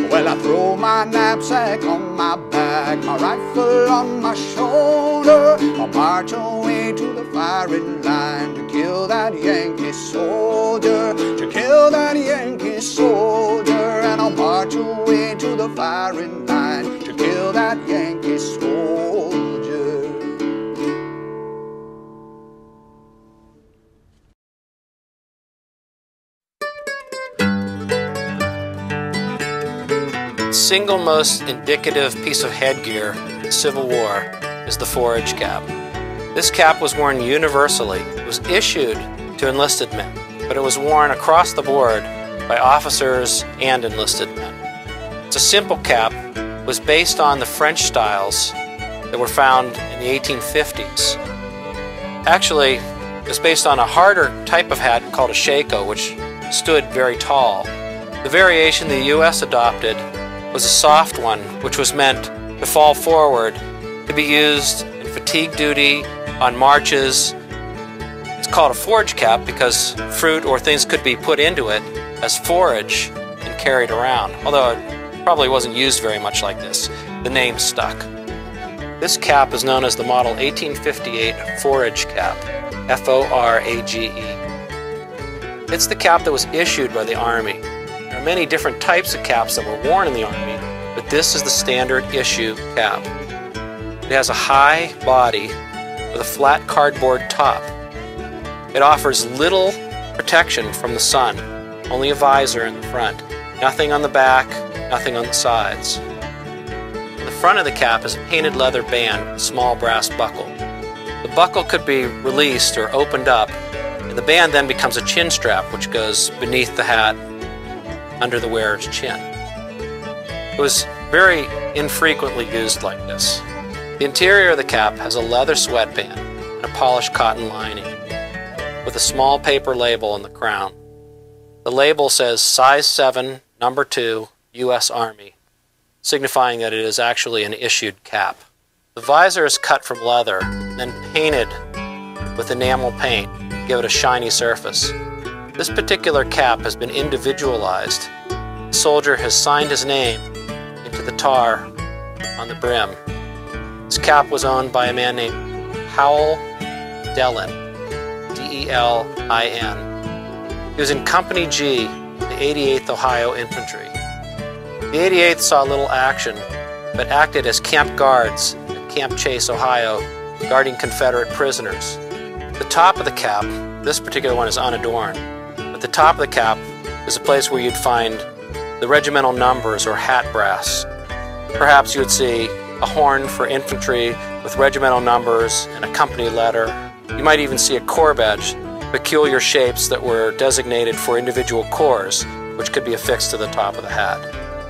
Well, I throw my knapsack on my back, my rifle on my shoulder. I march away to the firing line to kill that Yankee soldier, to kill that Yankee soldier. And I'll march away to the firing line to kill that Yankee soldier. Single most indicative piece of headgear in the Civil War is the forage cap. This cap was worn universally. It was issued to enlisted men, but it was worn across the board by officers and enlisted men. It's a simple cap. It was based on the French styles that were found in the 1850s. Actually, it was based on a harder type of hat called a shako, which stood very tall. The variation the U.S. adopted was a soft one, which was meant to fall forward, to be used in fatigue duty on marches. It's called a forage cap because fruit or things could be put into it as forage and carried around, although it probably wasn't used very much like this. The name stuck. This cap is known as the Model 1858 Forage Cap, F-O-R-A-G-E. It's the cap that was issued by the Army. There are many different types of caps that were worn in the Army, but this is the standard issue cap. It has a high body with a flat cardboard top. It offers little protection from the sun, only a visor in the front, nothing on the back, nothing on the sides. The front of the cap is a painted leather band with a small brass buckle. The buckle could be released or opened up, and the band then becomes a chin strap which goes beneath the hat under the wearer's chin. It was very infrequently used like this. The interior of the cap has a leather sweatband and a polished cotton lining with a small paper label on the crown. The label says size 7, number 2, U.S. Army, signifying that it is actually an issued cap. The visor is cut from leather, then painted with enamel paint to give it a shiny surface. This particular cap has been individualized. The soldier has signed his name into the tar on the brim. This cap was owned by a man named Howell Dellin, D-E-L-I-N. He was in Company G, the 88th Ohio Infantry. The 88th saw little action, but acted as camp guards at Camp Chase, Ohio, guarding Confederate prisoners. The top of the cap, this particular one is unadorned, but the top of the cap is a place where you'd find the regimental numbers or hat brass. Perhaps you would see a horn for infantry with regimental numbers and a company letter. You might even see a corps badge, peculiar shapes that were designated for individual corps, which could be affixed to the top of the hat.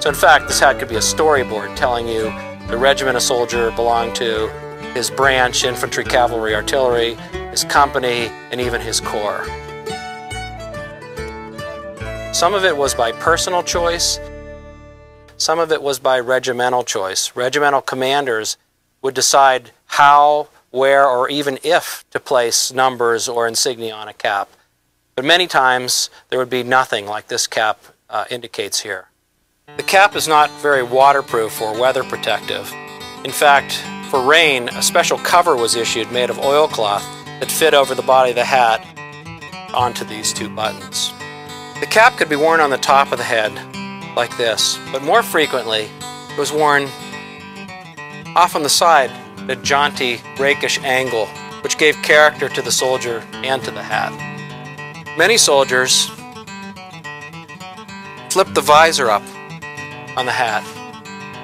So in fact, this hat could be a storyboard telling you the regiment a soldier belonged to, his branch, infantry, cavalry, artillery, his company, and even his corps. Some of it was by personal choice, some of it was by regimental choice. Regimental commanders would decide how, where, or even if to place numbers or insignia on a cap. But many times there would be nothing like this cap indicates here. The cap is not very waterproof or weather protective. In fact, for rain, a special cover was issued made of oilcloth that fit over the body of the hat onto these two buttons. The cap could be worn on the top of the head like this, but more frequently it was worn off on the side at a jaunty, rakish angle, which gave character to the soldier and to the hat. Many soldiers flipped the visor up on the hat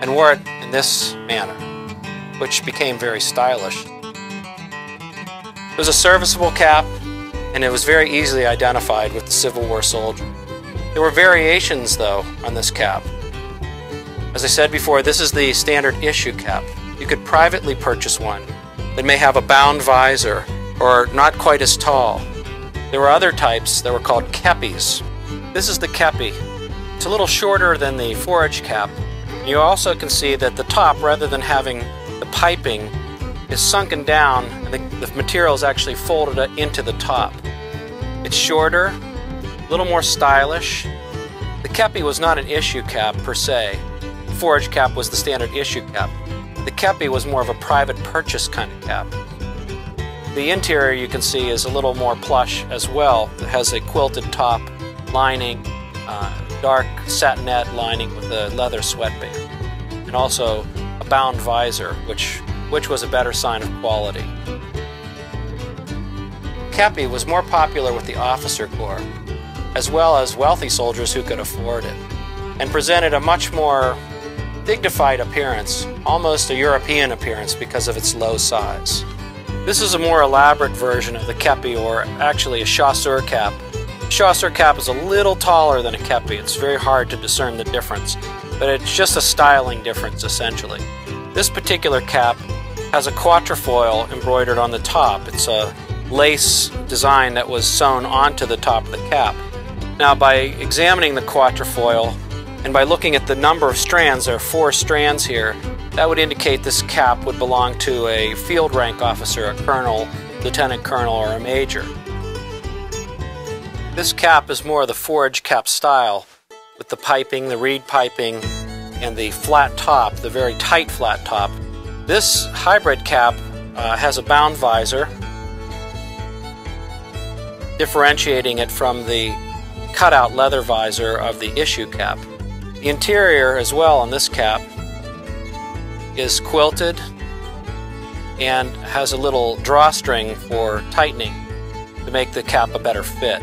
and wore it in this manner, which became very stylish. It was a serviceable cap, and it was very easily identified with the Civil War soldier. There were variations, though, on this cap. As I said before, this is the standard issue cap. You could privately purchase one that may have a bound visor or not quite as tall. There were other types that were called kepis. This is the kepi. It's a little shorter than the forage cap. You also can see that the top, rather than having the piping, is sunken down and the material is actually folded into the top. It's shorter, a little more stylish. The kepi was not an issue cap per se. The forage cap was the standard issue cap. The kepi was more of a private purchase kind of cap. The interior, you can see, is a little more plush as well. It has a quilted top lining, dark satinette lining with a leather sweatband, and also a bound visor, which was a better sign of quality. Kepi was more popular with the officer corps, as well as wealthy soldiers who could afford it, and presented a much more dignified appearance, almost a European appearance because of its low size. This is a more elaborate version of the kepi, or actually a chasseur cap. The chasseur cap is a little taller than a kepi. It's very hard to discern the difference, but it's just a styling difference essentially. This particular cap has a quatrefoil embroidered on the top. It's a lace design that was sewn onto the top of the cap. Now, by examining the quatrefoil and by looking at the number of strands, there are 4 strands here, That would indicate this cap would belong to a field rank officer, a colonel, lieutenant colonel, or a major. This cap is more of the forage cap style, with the piping, the reed piping, and the flat top, the very tight flat top. This hybrid cap has a bound visor, differentiating it from the cutout leather visor of the issue cap. The interior as well on this cap is quilted and has a little drawstring for tightening to make the cap a better fit.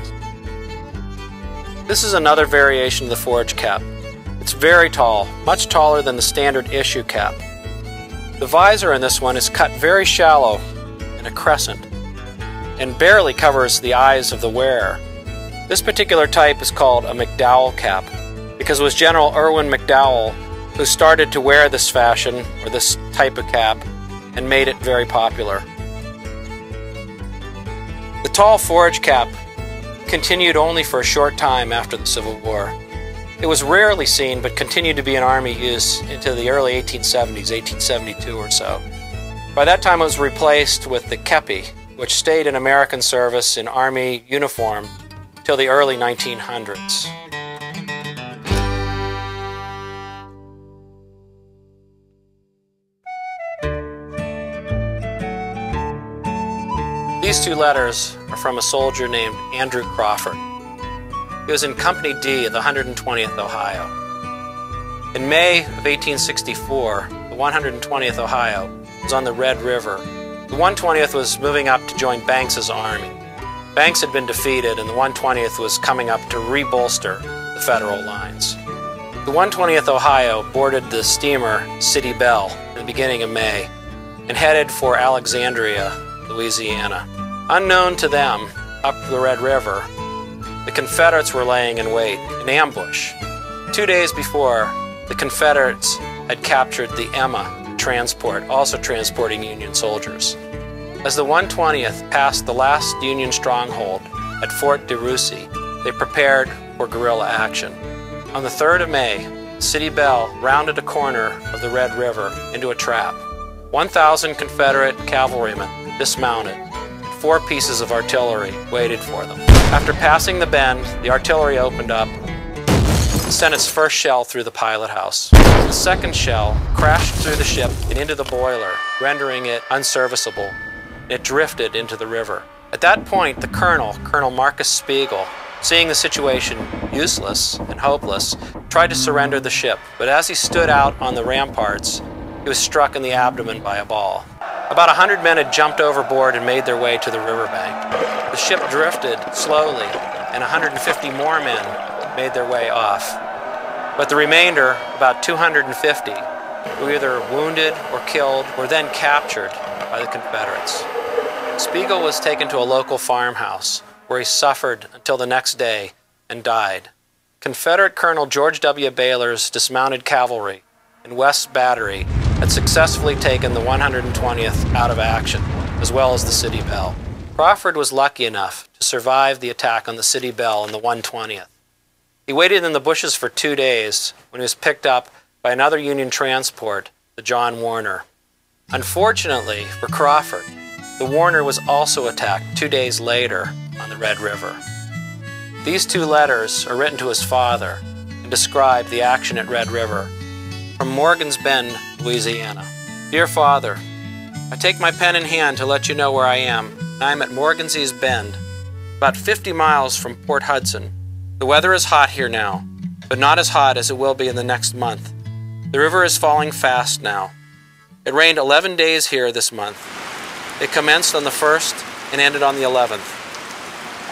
This is another variation of the forage cap. It's very tall, much taller than the standard issue cap. The visor in this one is cut very shallow in a crescent and barely covers the eyes of the wearer. This particular type is called a McDowell cap because it was General Irwin McDowell who started to wear this fashion or this type of cap and made it very popular. The tall forage cap continued only for a short time after the Civil War. It was rarely seen but continued to be in Army use into the early 1870s, 1872 or so. By that time it was replaced with the kepi, which stayed in American service in Army uniform till the early 1900s. These two letters are from a soldier named Andrew Crawford. He was in Company D of the 120th Ohio. In May of 1864, the 120th Ohio was on the Red River. The 120th was moving up to join Banks's army. Banks had been defeated and the 120th was coming up to re-bolster the Federal lines. The 120th Ohio boarded the steamer City Belle in the beginning of May and headed for Alexandria, Louisiana. Unknown to them, up the Red River, the Confederates were laying in wait, in ambush. 2 days before, the Confederates had captured the Emma transport, also transporting Union soldiers. As the 120th passed the last Union stronghold at Fort DeRussy, they prepared for guerrilla action. On the 3rd of May, City Belle rounded a corner of the Red River into a trap. 1,000 Confederate cavalrymen dismounted. 4 pieces of artillery waited for them. After passing the bend, the artillery opened up and sent its first shell through the pilot house. The second shell crashed through the ship and into the boiler, rendering it unserviceable. It drifted into the river. At that point, the colonel, Colonel Marcus Spiegel, seeing the situation useless and hopeless, tried to surrender the ship, but as he stood out on the ramparts, he was struck in the abdomen by a ball. About 100 men had jumped overboard and made their way to the riverbank. The ship drifted slowly, and 150 more men made their way off. But the remainder, about 250, were either wounded or killed or then captured by the Confederates. Spiegel was taken to a local farmhouse, where he suffered until the next day and died. Confederate Colonel George W. Baylor's dismounted cavalry in West's Battery had successfully taken the 120th out of action, as well as the City Belle. Crawford was lucky enough to survive the attack on the City Belle and the 120th. He waited in the bushes for 2 days when he was picked up by another Union transport, the John Warner. Unfortunately for Crawford, the Warner was also attacked 2 days later on the Red River. These 2 letters are written to his father and describe the action at Red River. From Morgan's Bend, Louisiana. Dear Father, I take my pen in hand to let you know where I am. I am at Morgan's Bend, about 50 miles from Port Hudson. The weather is hot here now, but not as hot as it will be in the next month. The river is falling fast now. It rained 11 days here this month. It commenced on the 1st and ended on the 11th.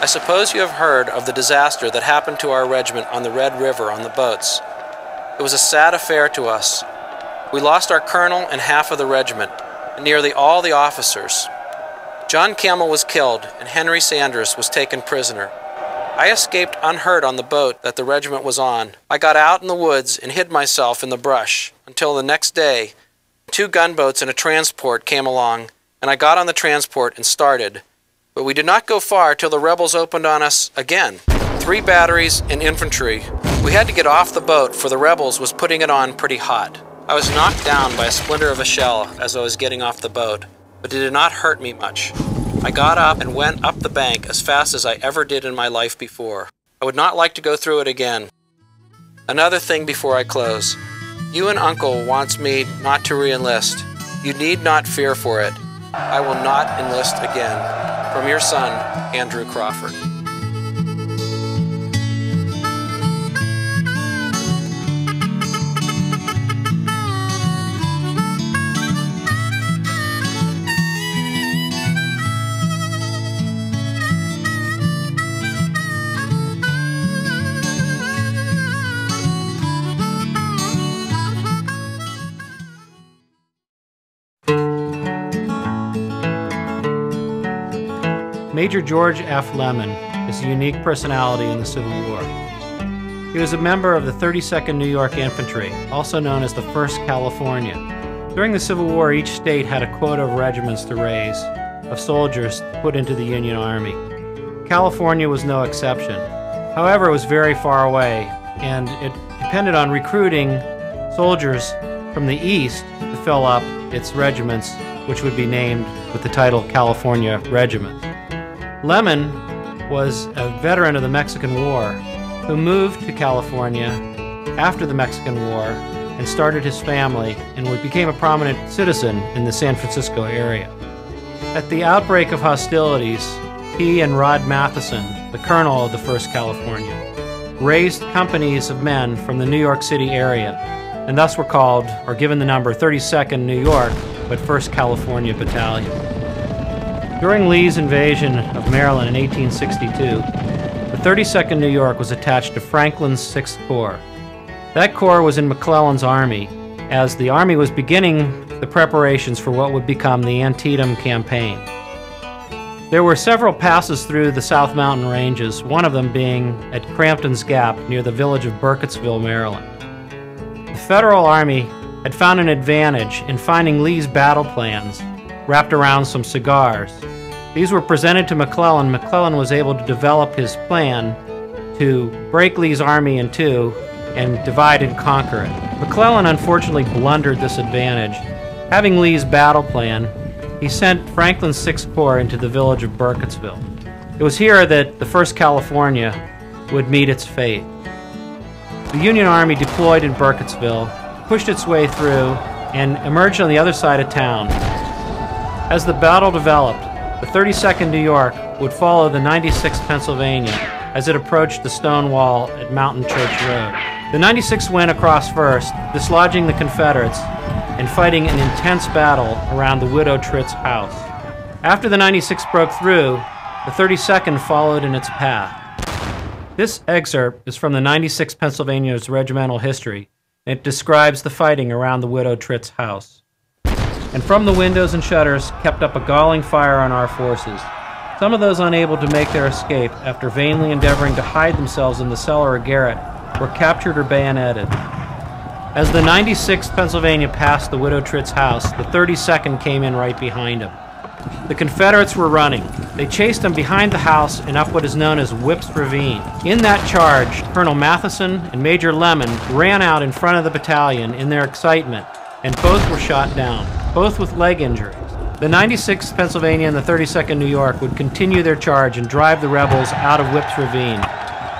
I suppose you have heard of the disaster that happened to our regiment on the Red River on the boats. It was a sad affair to us. We lost our colonel and half of the regiment, and nearly all the officers. John Campbell was killed, and Henry Sanders was taken prisoner. I escaped unhurt on the boat that the regiment was on. I got out in the woods and hid myself in the brush until the next day. 2 gunboats and a transport came along, and I got on the transport and started. But we did not go far till the rebels opened on us again. 3 batteries and infantry. We had to get off the boat, for the rebels was putting it on pretty hot. I was knocked down by a splinter of a shell as I was getting off the boat, but it did not hurt me much. I got up and went up the bank as fast as I ever did in my life before. I would not like to go through it again. Another thing before I close. You and Uncle wants me not to re-enlist. You need not fear for it. I will not enlist again. From your son, Andrew Crawford. Major George F. Lemon is a unique personality in the Civil War. He was a member of the 32nd New York Infantry, also known as the 1st California. During the Civil War, each state had a quota of regiments to raise, of soldiers put into the Union Army. California was no exception. However, it was very far away, and it depended on recruiting soldiers from the East to fill up its regiments, which would be named with the title California Regiment. Lemon was a veteran of the Mexican War who moved to California after the Mexican War and started his family and became a prominent citizen in the San Francisco area. At the outbreak of hostilities, he and Rod Matheson, the colonel of the 1st California, raised companies of men from the New York City area, and thus were called, or given the number 32nd New York, but 1st California Battalion. During Lee's invasion of Maryland in 1862, the 32nd New York was attached to Franklin's 6th Corps. That corps was in McClellan's army, as the army was beginning the preparations for what would become the Antietam campaign. There were several passes through the South Mountain Ranges, one of them being at Crampton's Gap near the village of Burkittsville, Maryland. The Federal Army had found an advantage in finding Lee's battle plans wrapped around some cigars. These were presented to McClellan. McClellan was able to develop his plan to break Lee's army in two and divide and conquer it. McClellan unfortunately blundered this advantage. Having Lee's battle plan, he sent Franklin's 6th Corps into the village of Burkittsville. It was here that the 1st California would meet its fate. The Union Army deployed in Burkittsville, pushed its way through, and emerged on the other side of town. As the battle developed, the 32nd New York would follow the 96th Pennsylvania as it approached the stone wall at Mountain Church Road. The 96th went across first, dislodging the Confederates and fighting an intense battle around the Widow Tritt's house. After the 96th broke through, the 32nd followed in its path. This excerpt is from the 96th Pennsylvania's regimental history, and it describes the fighting around the Widow Tritt's house. And from the windows and shutters kept up a galling fire on our forces. Some of those unable to make their escape, after vainly endeavoring to hide themselves in the cellar or garret, were captured or bayoneted. As the 96th Pennsylvania passed the Widow Tritt's house, the 32nd came in right behind him. The Confederates were running. They chased them behind the house and up what is known as Whip's Ravine. In that charge, Colonel Matheson and Major Lemon ran out in front of the battalion in their excitement, and both were shot down, both with leg injuries. The 96th Pennsylvania and the 32nd New York would continue their charge and drive the rebels out of Whip's Ravine.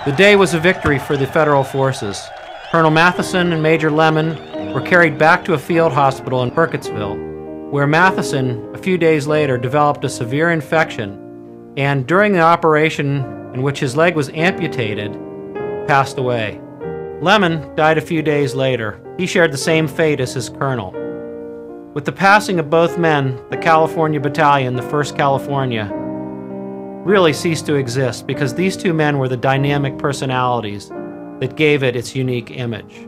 The day was a victory for the Federal forces. Colonel Matheson and Major Lemon were carried back to a field hospital in Burkittsville, where Matheson, a few days later, developed a severe infection, and during the operation in which his leg was amputated, passed away. Lemon died a few days later. He shared the same fate as his colonel. With the passing of both men, the California Battalion, the 1st California, really ceased to exist because these two men were the dynamic personalities that gave it its unique image.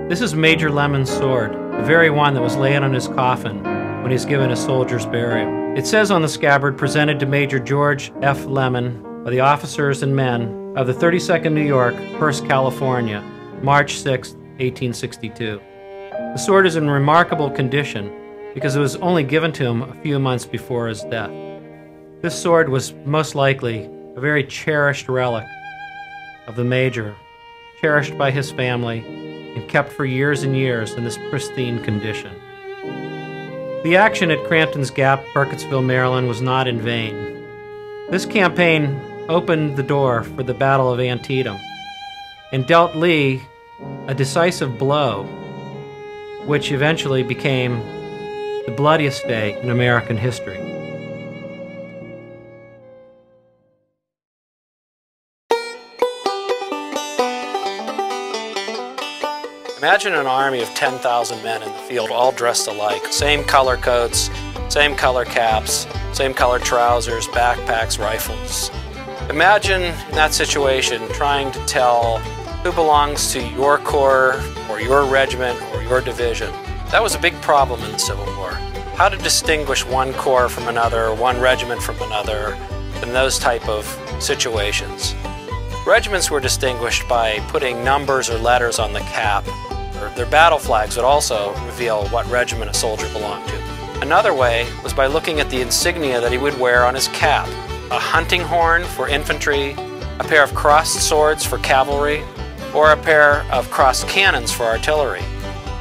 This is Major Lemon's sword, the very one that was laid on his coffin when he was given a soldier's burial. It says on the scabbard, "Presented to Major George F. Lemon by the officers and men of the 32nd New York, 1st California, March 6, 1862. The sword is in remarkable condition because it was only given to him a few months before his death. This sword was most likely a very cherished relic of the Major, cherished by his family, and kept for years and years in this pristine condition. The action at Crampton's Gap, Burkittsville, Maryland was not in vain. This campaign opened the door for the Battle of Antietam and dealt Lee a decisive blow, which eventually became the bloodiest day in American history. Imagine an army of 10,000 men in the field, all dressed alike. Same color coats, same color caps, same color trousers, backpacks, rifles. Imagine in that situation trying to tell who belongs to your corps or your regiment or your division. That was a big problem in the Civil War. How to distinguish one corps from another, one regiment from another, in those type of situations. Regiments were distinguished by putting numbers or letters on the cap. Their battle flags would also reveal what regiment a soldier belonged to. Another way was by looking at the insignia that he would wear on his cap. A hunting horn for infantry, a pair of crossed swords for cavalry, or a pair of crossed cannons for artillery.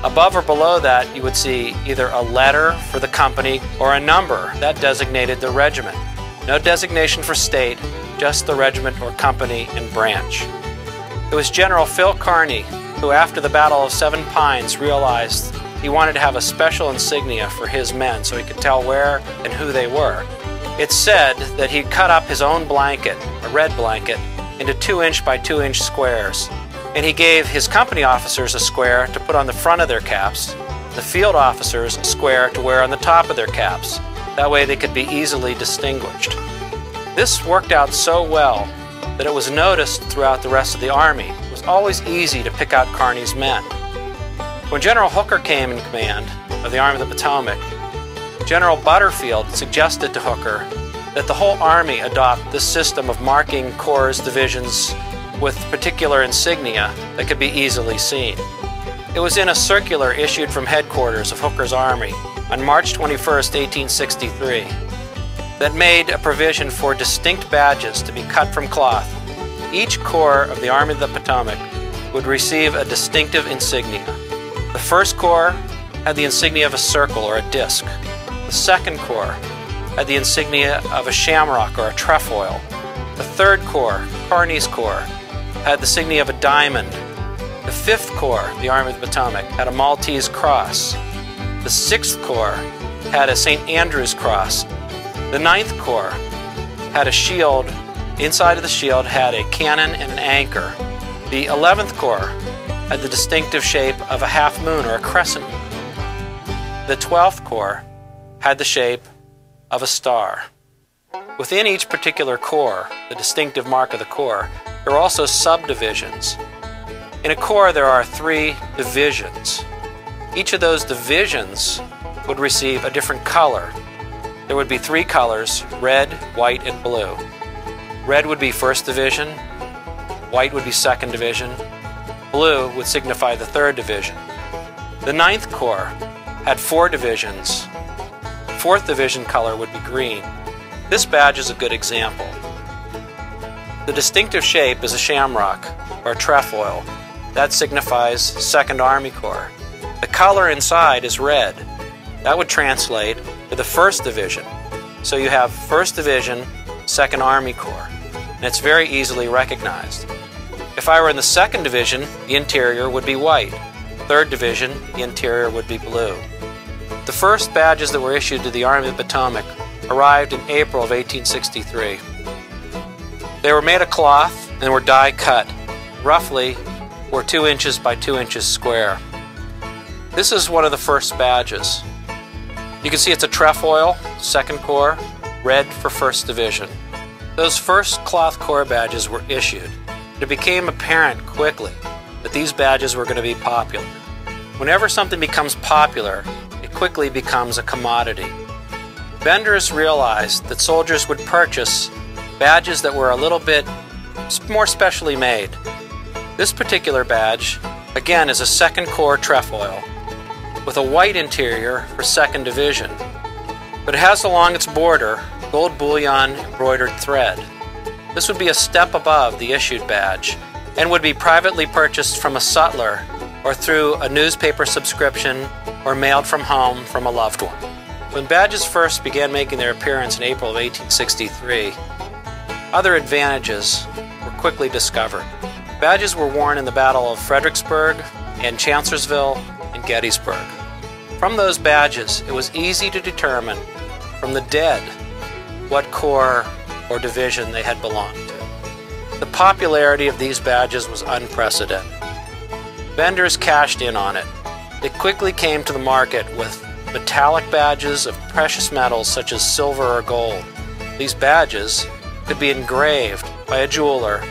Above or below that, you would see either a letter for the company or a number that designated the regiment. No designation for state, just the regiment or company and branch. It was General Phil Kearny who, after the Battle of Seven Pines, realized he wanted to have a special insignia for his men so he could tell where and who they were. It's said that he cut up his own blanket, a red blanket, into 2-inch by 2-inch squares, and he gave his company officers a square to put on the front of their caps, the field officers a square to wear on the top of their caps. That way they could be easily distinguished. This worked out so well that it was noticed throughout the rest of the Army. It was always easy to pick out Kearny's men. When General Hooker came in command of the Army of the Potomac, General Butterfield suggested to Hooker that the whole Army adopt this system of marking corps, divisions with particular insignia that could be easily seen. It was in a circular issued from headquarters of Hooker's Army on March 21, 1863, that made a provision for distinct badges to be cut from cloth. Each corps of the Army of the Potomac would receive a distinctive insignia. The First Corps had the insignia of a circle or a disc. The Second Corps had the insignia of a shamrock or a trefoil. The Third Corps, Kearny's Corps, had the insignia of a diamond. The Fifth Corps, the Army of the Potomac, had a Maltese cross. The Sixth Corps had a St. Andrew's cross. The Ninth Corps had a shield. Inside of the shield had a cannon and an anchor. The 11th Corps had the distinctive shape of a half moon or a crescent moon. The 12th Corps had the shape of a star. Within each particular corps, the distinctive mark of the corps, there are also subdivisions. In a corps there are 3 divisions. Each of those divisions would receive a different color. There would be 3 colors: red, white, and blue. Red would be 1st Division, white would be 2nd Division, blue would signify the 3rd Division. The 9th Corps had 4 divisions. 4th Division color would be green. This badge is a good example. The distinctive shape is a shamrock or a trefoil. That signifies 2nd Army Corps. The color inside is red. That would translate to the 1st Division. So you have 1st Division, 2nd Army Corps, and it's very easily recognized. If I were in the 2nd Division, the interior would be white. 3rd Division, the interior would be blue. The first badges that were issued to the Army of the Potomac arrived in April of 1863. They were made of cloth and were die cut. Roughly were 2 inches by 2 inches square. This is one of the first badges. You can see it's a trefoil, 2nd Corps, red for 1st Division. Those first cloth corps badges were issued. It became apparent quickly that these badges were going to be popular. Whenever something becomes popular, it quickly becomes a commodity. Vendors realized that soldiers would purchase badges that were a little bit more specially made. This particular badge, again, is a 2nd Corps trefoil with a white interior for 2nd Division, but it has along its border gold bullion embroidered thread. This would be a step above the issued badge and would be privately purchased from a sutler or through a newspaper subscription, or mailed from home from a loved one. When badges first began making their appearance in April of 1863, other advantages were quickly discovered. Badges were worn in the Battle of Fredericksburg and Chancellorsville and Gettysburg. From those badges, it was easy to determine from the dead what corps or division they had belonged to. The popularity of these badges was unprecedented. Vendors cashed in on it. It quickly came to the market with metallic badges of precious metals such as silver or gold. These badges could be engraved by a jeweler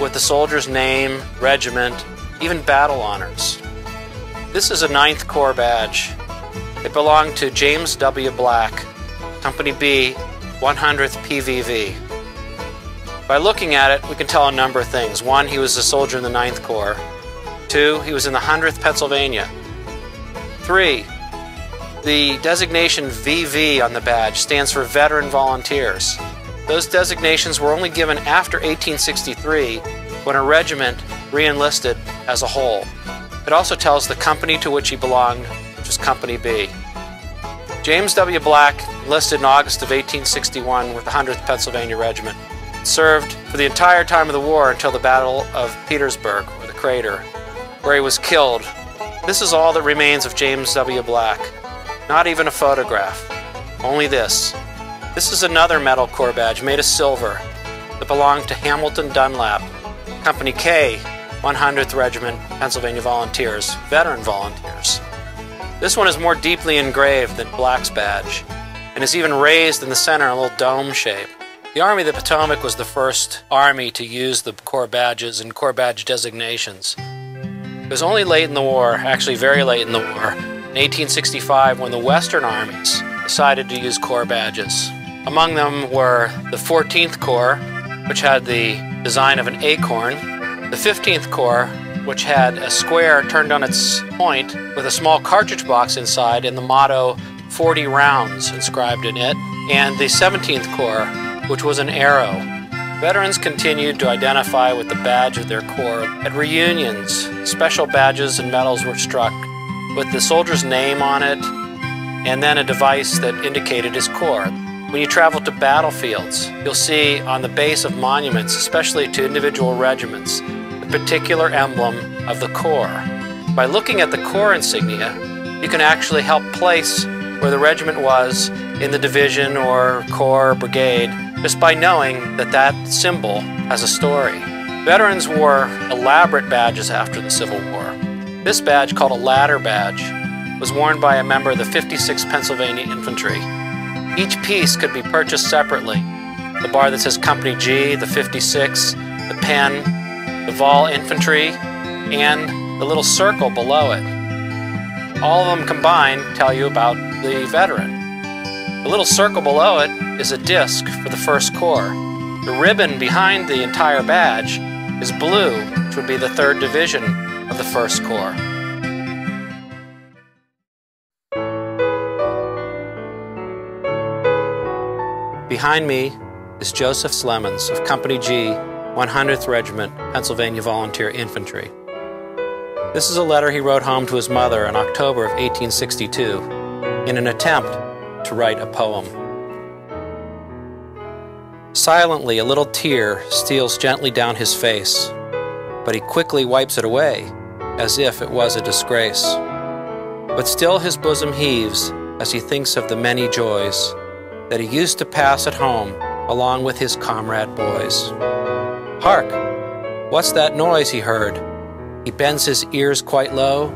with the soldier's name, regiment, even battle honors. This is a 9th Corps badge. It belonged to James W. Black, Company B, 100th PVV. By looking at it, we can tell a number of things. 1, he was a soldier in the 9th Corps. 2, he was in the 100th Pennsylvania. 3, the designation VV on the badge stands for Veteran Volunteers. Those designations were only given after 1863 when a regiment re-enlisted as a whole. It also tells the company to which he belonged, which was Company B. James W. Black enlisted in August of 1861 with the 100th Pennsylvania Regiment. Served for the entire time of the war until the Battle of Petersburg, or the Crater, where he was killed. This is all that remains of James W. Black. Not even a photograph. Only this. This is another Metal Corps badge made of silver that belonged to Hamilton Dunlap, Company K, 100th Regiment, Pennsylvania Volunteers, Veteran Volunteers. This one is more deeply engraved than Black's badge, and is even raised in the center in a little dome shape. The Army of the Potomac was the first army to use the Corps badges and Corps badge designations. It was only late in the war, actually very late in the war, in 1865, when the Western armies decided to use Corps badges. Among them were the 14th Corps, which had the design of an acorn, the 15th Corps, which had a square turned on its point with a small cartridge box inside and the motto 40 rounds inscribed in it, and the 17th Corps, which was an arrow. Veterans continued to identify with the badge of their corps. At reunions, special badges and medals were struck with the soldier's name on it and then a device that indicated his corps. When you travel to battlefields, you'll see on the base of monuments, especially to individual regiments, the particular emblem of the corps. By looking at the corps insignia, you can actually help place where the regiment was in the division or corps or brigade just by knowing that that symbol has a story. Veterans wore elaborate badges after the Civil War. This badge, called a ladder badge, was worn by a member of the 56th Pennsylvania Infantry. Each piece could be purchased separately. The bar that says Company G, the 56, the pen, the Vol Infantry, and the little circle below it. All of them combined tell you about the veteran. The little circle below it is a disc for the 1st Corps. The ribbon behind the entire badge is blue, which would be the 3rd Division of the 1st Corps. Behind me is Joseph Slemons of Company G, 100th Regiment, Pennsylvania Volunteer Infantry. This is a letter he wrote home to his mother in October of 1862 in an attempt to write a poem. Silently, a little tear steals gently down his face, but he quickly wipes it away as if it was a disgrace. But still his bosom heaves as he thinks of the many joys that he used to pass at home along with his comrade boys. Hark! What's that noise he heard? He bends his ears quite low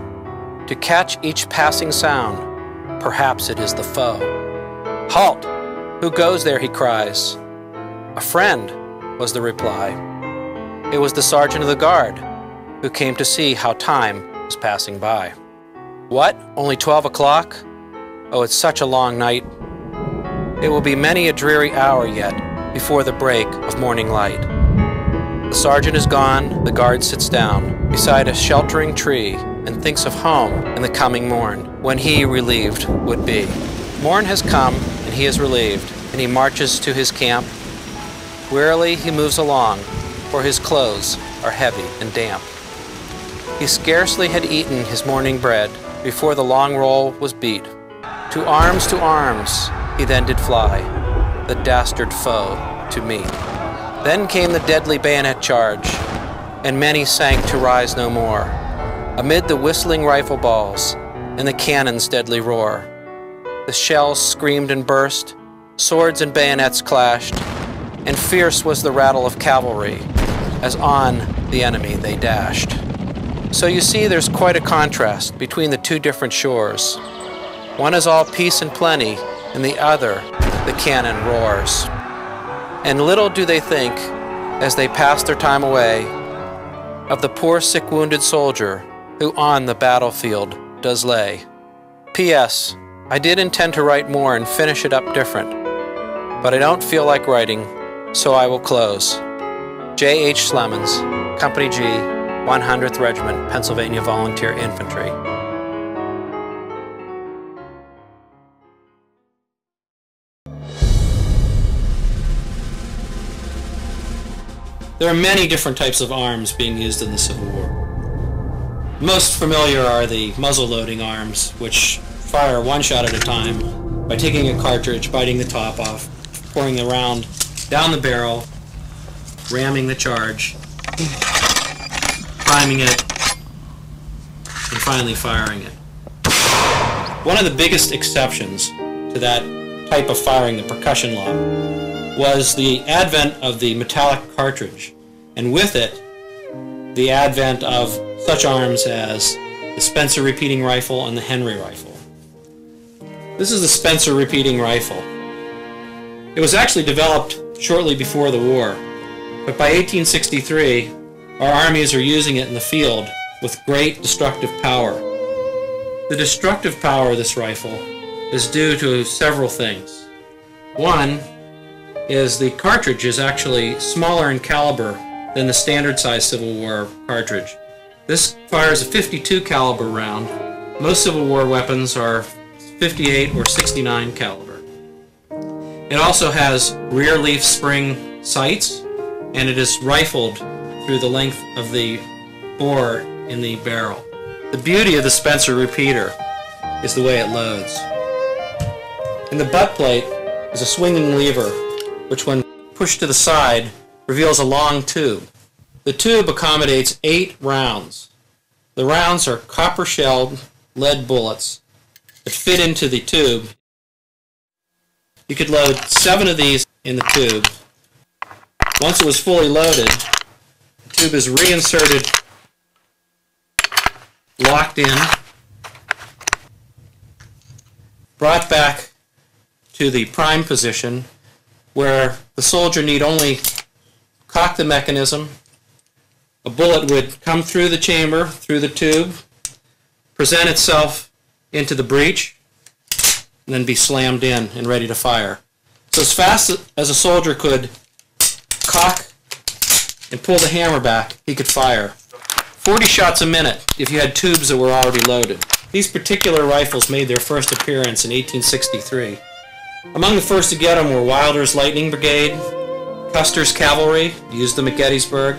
to catch each passing sound. Perhaps it is the foe. Halt! Who goes there? He cries. A friend, was the reply. It was the sergeant of the guard, who came to see how time was passing by. What? Only 12 o'clock? Oh, it's such a long night. It will be many a dreary hour yet before the break of morning light. The sergeant is gone, the guard sits down beside a sheltering tree and thinks of home and the coming morn, when he, relieved, would be. Morn has come, and he is relieved, and he marches to his camp. Wearily he moves along, for his clothes are heavy and damp. He scarcely had eaten his morning bread before the long roll was beat. To arms, he then did fly, the dastard foe to meet. Then came the deadly bayonet charge, and many sank to rise no more, amid the whistling rifle balls and the cannon's deadly roar. The shells screamed and burst, swords and bayonets clashed, and fierce was the rattle of cavalry as on the enemy they dashed. So you see there's quite a contrast between the two different shores. One is all peace and plenty, and the other, the cannon roars. And little do they think, as they pass their time away, of the poor sick wounded soldier who on the battlefield does lay. P.S. I did intend to write more and finish it up different, but I don't feel like writing, so I will close. J. H. Slemons, Company G, 100th Regiment, Pennsylvania Volunteer Infantry. There are many different types of arms being used in the Civil War. Most familiar are the muzzle-loading arms, which fire one shot at a time by taking a cartridge, biting the top off, pouring the round down the barrel, ramming the charge, priming it, and finally firing it. One of the biggest exceptions to that type of firing, the percussion lob, was the advent of the metallic cartridge, and with it, the advent of such arms as the Spencer repeating rifle and the Henry rifle. This is the Spencer repeating rifle. It was actually developed shortly before the war, but by 1863, our armies are using it in the field with great destructive power. The destructive power of this rifle is due to several things. One is the cartridge is actually smaller in caliber than the standard size Civil War cartridge. This fires a .52 caliber round. Most Civil War weapons are .58 or .69 caliber. It also has rear leaf spring sights, and it is rifled through the length of the bore in the barrel. The beauty of the Spencer repeater is the way it loads. In the butt plate is a swinging lever, which when pushed to the side reveals a long tube. The tube accommodates 8 rounds. The rounds are copper-shelled lead bullets that fit into the tube. You could load 7 of these in the tube. Once it was fully loaded, the tube is reinserted, locked in, brought back to the prime position, where the soldier need only cock the mechanism. A bullet would come through the chamber, through the tube, present itself into the breech, and then be slammed in and ready to fire. So as fast as a soldier could cock and pull the hammer back, he could fire. 40 shots a minute if you had tubes that were already loaded. These particular rifles made their first appearance in 1863. Among the first to get them were Wilder's Lightning Brigade, Custer's Cavalry, used them at Gettysburg,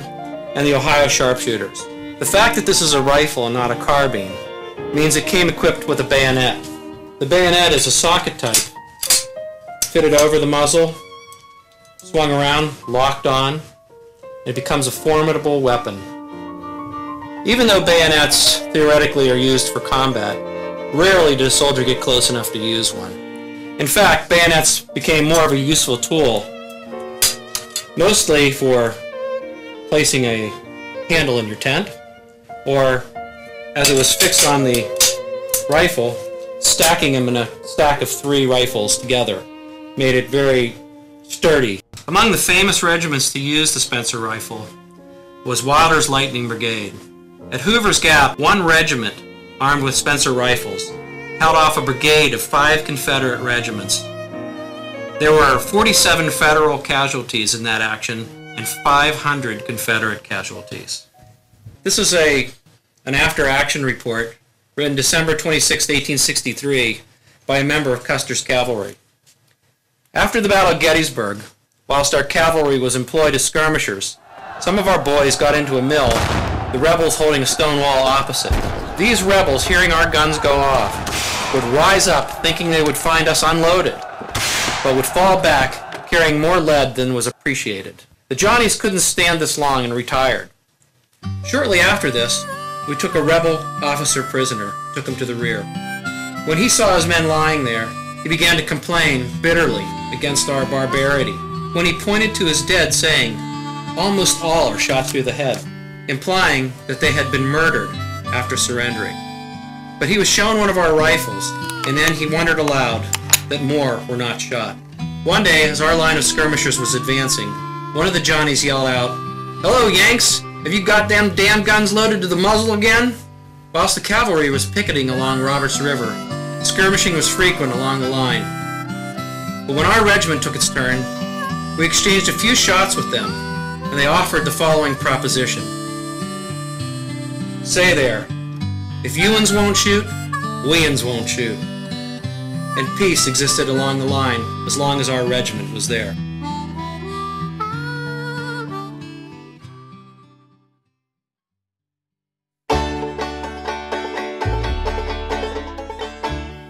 and the Ohio Sharpshooters. The fact that this is a rifle and not a carbine means it came equipped with a bayonet. The bayonet is a socket type, fitted over the muzzle, swung around, locked on. It becomes a formidable weapon. Even though bayonets theoretically are used for combat, rarely did a soldier get close enough to use one. In fact, bayonets became more of a useful tool, mostly for placing a handle in your tent, or as it was fixed on the rifle, stacking them in a stack of 3 rifles together made it very sturdy. Among the famous regiments to use the Spencer rifle was Wilder's Lightning Brigade. At Hoover's Gap, one regiment armed with Spencer rifles held off a brigade of 5 Confederate regiments. There were 47 Federal casualties in that action and 500 Confederate casualties. This is an after-action report written December 26, 1863 by a member of Custer's Cavalry. After the Battle of Gettysburg, whilst our cavalry was employed as skirmishers, some of our boys got into a mill the rebels holding a stone wall opposite. These rebels, hearing our guns go off, would rise up thinking they would find us unloaded, but would fall back carrying more lead than was appreciated. The Johnnies couldn't stand this long and retired. Shortly after this, we took a rebel officer prisoner, took him to the rear. When he saw his men lying there, he began to complain bitterly against our barbarity, when he pointed to his dead saying, "Almost all are shot through the head," implying that they had been murdered after surrendering. But he was shown one of our rifles, and then he wondered aloud that more were not shot. One day, as our line of skirmishers was advancing, one of the Johnnies yelled out, "Hello, Yanks! Have you got them damn guns loaded to the muzzle again?" Whilst the cavalry was picketing along Roberts River, skirmishing was frequent along the line. But when our regiment took its turn, we exchanged a few shots with them, and they offered the following proposition. "Say there, if you-uns won't shoot, we-uns won't shoot." And peace existed along the line as long as our regiment was there.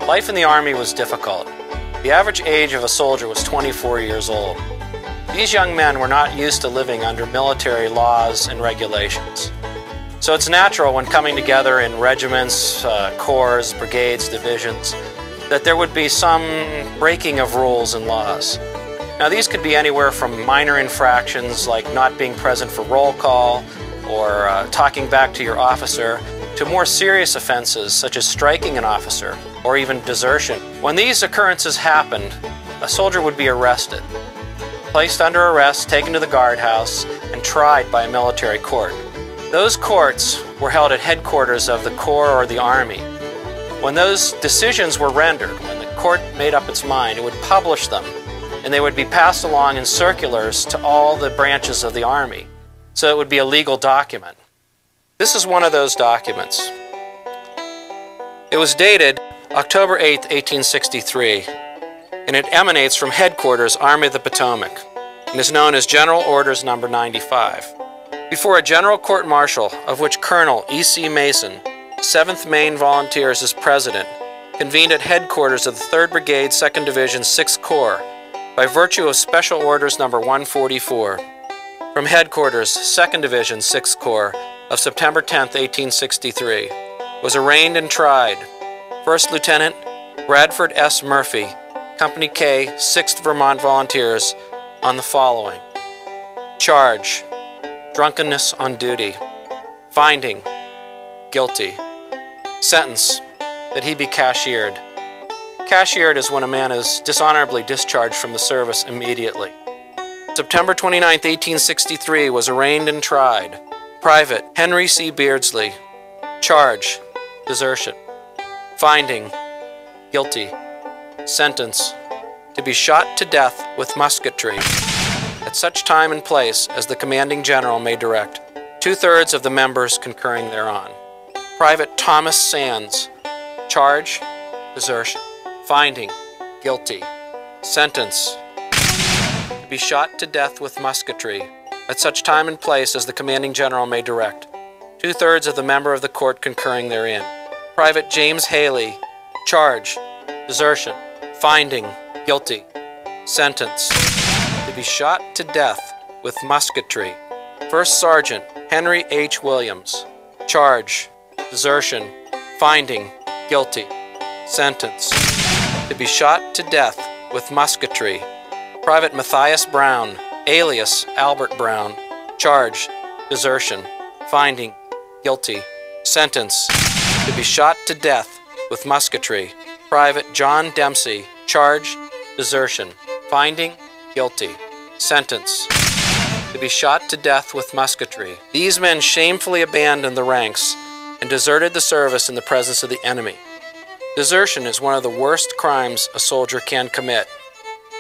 Life in the Army was difficult. The average age of a soldier was 24 years old. These young men were not used to living under military laws and regulations. So it's natural when coming together in regiments, corps, brigades, divisions, that there would be some breaking of rules and laws. Now these could be anywhere from minor infractions like not being present for roll call or talking back to your officer, to more serious offenses such as striking an officer or even desertion. When these occurrences happened, a soldier would be arrested, placed under arrest, taken to the guardhouse, and tried by a military court. Those courts were held at headquarters of the Corps or the Army. When those decisions were rendered, when the court made up its mind, it would publish them, and they would be passed along in circulars to all the branches of the Army, so it would be a legal document. This is one of those documents. It was dated October 8, 1863, and it emanates from Headquarters, Army of the Potomac, and is known as General Orders Number 95. Before a General Court-Martial, of which Colonel E.C. Mason, 7th Maine Volunteers is President, convened at Headquarters of the 3rd Brigade, 2nd Division, 6th Corps, by virtue of Special Orders Number 144, from Headquarters, 2nd Division, 6th Corps, of September 10, 1863, was arraigned and tried. First Lieutenant Bradford S. Murphy, Company K, 6th Vermont Volunteers, on the following. Charge: drunkenness on duty. Finding: guilty. Sentence: that he be cashiered. Cashiered is when a man is dishonorably discharged from the service immediately. September 29, 1863, was arraigned and tried. Private Henry C. Beardsley. Charge: desertion. Finding: guilty. Sentence: to be shot to death with musketry at such time and place as the commanding general may direct, 2/3 of the members concurring thereon. Private Thomas Sands. Charge: desertion. Finding: guilty. Sentence: to be shot to death with musketry at such time and place as the commanding general may direct, 2/3 of the member of the court concurring therein. Private James Haley. Charge: desertion. Finding: guilty. Sentence: to be shot to death with musketry. First Sergeant Henry H. Williams. Charge: desertion. Finding: guilty. Sentence: to be shot to death with musketry. Private Matthias Brown, alias Albert Brown. Charge: desertion. Finding: guilty. Sentence: to be shot to death with musketry. Private John Dempsey. Charge: desertion. Finding: guilty. Sentence: to be shot to death with musketry. These men shamefully abandoned the ranks and deserted the service in the presence of the enemy. Desertion is one of the worst crimes a soldier can commit,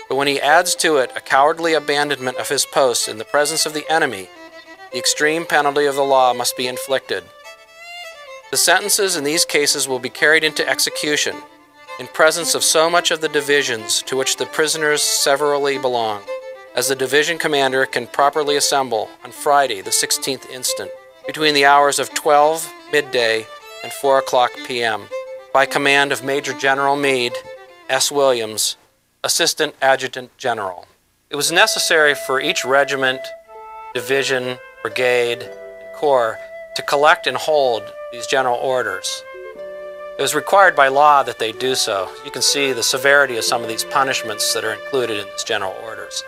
but when he adds to it a cowardly abandonment of his post in the presence of the enemy, the extreme penalty of the law must be inflicted. The sentences in these cases will be carried into execution in presence of so much of the divisions to which the prisoners severally belong, as the division commander can properly assemble on Friday, the 16th instant. between the hours of 12 midday and 4 o'clock p.m. by command of Major General Meade S. Williams, Assistant Adjutant General. It was necessary for each regiment, division, brigade, and corps to collect and hold these general orders. It was required by law that they do so. You can see the severity of some of these punishments that are included in these general orders.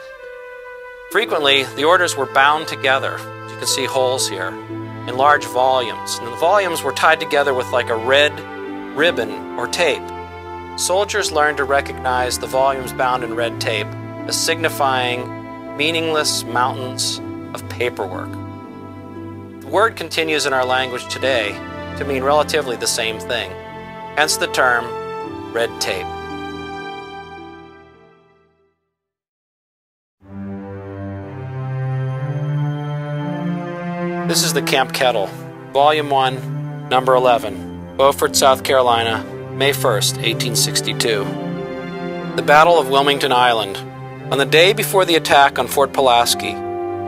Frequently, the orders were bound together. You can see holes here, in large volumes. And the volumes were tied together with like a red ribbon or tape. Soldiers learned to recognize the volumes bound in red tape as signifying meaningless mountains of paperwork. The word continues in our language today to mean relatively the same thing, hence the term red tape. This is the Camp Kettle, Volume 1, Number 11, Beaufort, South Carolina, May 1st, 1862. The Battle of Wilmington Island. On the day before the attack on Fort Pulaski,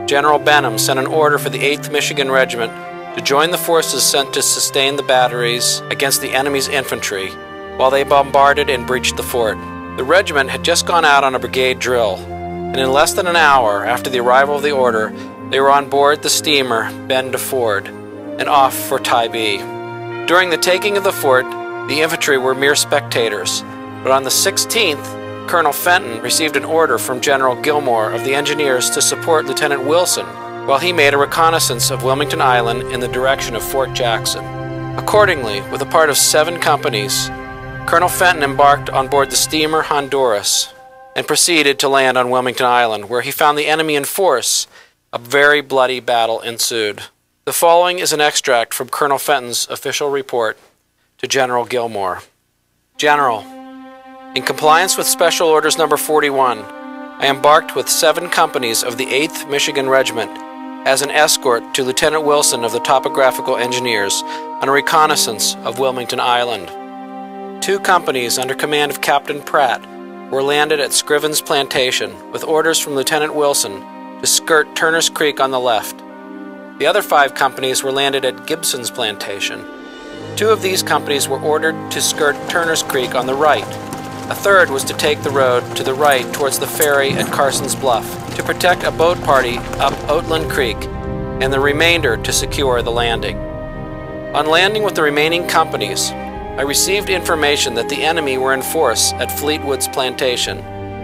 General Benham sent an order for the 8th Michigan Regiment to join the forces sent to sustain the batteries against the enemy's infantry while they bombarded and breached the fort. The regiment had just gone out on a brigade drill, and in less than an hour after the arrival of the order, they were on board the steamer Ben de Ford and off for Tybee. During the taking of the fort, the infantry were mere spectators, but on the 16th, Colonel Fenton received an order from General Gilmore of the Engineers to support Lieutenant Wilson while he made a reconnaissance of Wilmington Island in the direction of Fort Jackson. Accordingly, with a part of 7 companies, Colonel Fenton embarked on board the steamer Honduras and proceeded to land on Wilmington Island, where he found the enemy in force. A very bloody battle ensued. The following is an extract from Colonel Fenton's official report to General Gilmore. General, in compliance with Special Orders Number 41, I embarked with 7 companies of the 8th Michigan Regiment as an escort to Lieutenant Wilson of the Topographical Engineers on a reconnaissance of Wilmington Island. 2 companies under command of Captain Pratt were landed at Scrivens Plantation with orders from Lieutenant Wilson to skirt Turner's Creek on the left. The other 5 companies were landed at Gibson's Plantation. 2 of these companies were ordered to skirt Turner's Creek on the right. A third was to take the road to the right towards the ferry at Carson's Bluff to protect a boat party up Oatland Creek, and the remainder to secure the landing. On landing with the remaining companies, I received information that the enemy were in force at Fleetwood's Plantation.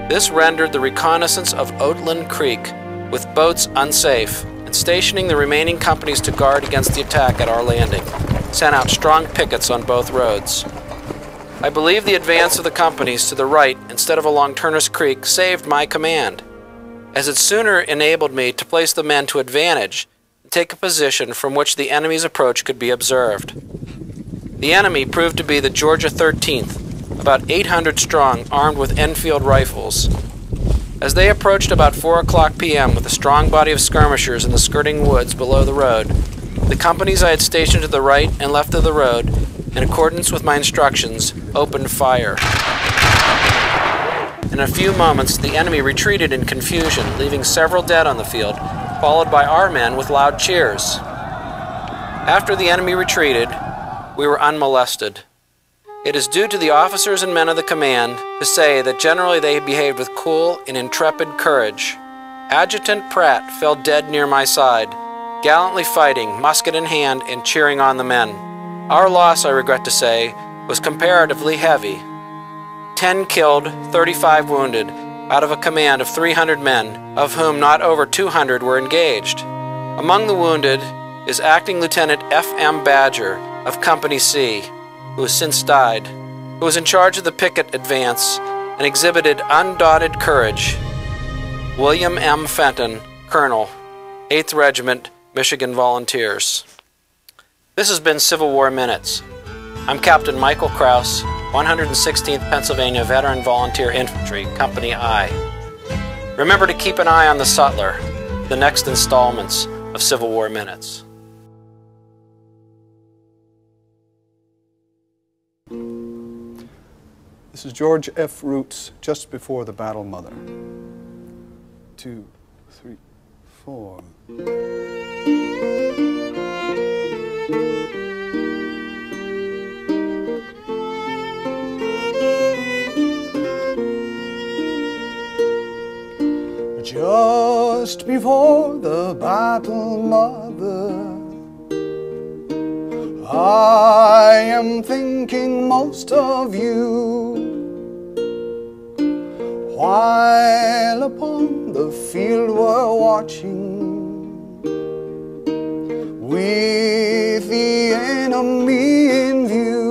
This rendered the reconnaissance of Oatland Creek with boats unsafe, and stationing the remaining companies to guard against the attack at our landing, sent out strong pickets on both roads. I believe the advance of the companies to the right instead of along Turner's Creek saved my command, as it sooner enabled me to place the men to advantage and take a position from which the enemy's approach could be observed. The enemy proved to be the Georgia 13th, about 800 strong, armed with Enfield rifles. As they approached about 4 o'clock p.m. with a strong body of skirmishers in the skirting woods below the road, the companies I had stationed to the right and left of the road, in accordance with my instructions, opened fire. In a few moments, the enemy retreated in confusion, leaving several dead on the field, followed by our men with loud cheers. After the enemy retreated, we were unmolested. It is due to the officers and men of the command to say that generally they behaved with cool and intrepid courage. Adjutant Pratt fell dead near my side, gallantly fighting, musket in hand, and cheering on the men. Our loss, I regret to say, was comparatively heavy. 10 killed, 35 wounded, out of a command of 300 men, of whom not over 200 were engaged. Among the wounded is Acting Lieutenant F.M. Badger of Company C, who has since died, who was in charge of the picket advance and exhibited undaunted courage. William M. Fenton, Colonel, 8th Regiment, Michigan Volunteers. This has been Civil War Minutes. I'm Captain Michael Kraus, 116th Pennsylvania Veteran Volunteer Infantry, Company I. Remember to keep an eye on the Sutler, the next installments of Civil War Minutes. This is George F. Roots, Just Before the Battle Mother. 2, 3, 4. Just before the battle, mother, I am thinking most of you. While upon the field we're watching, with the enemy in view,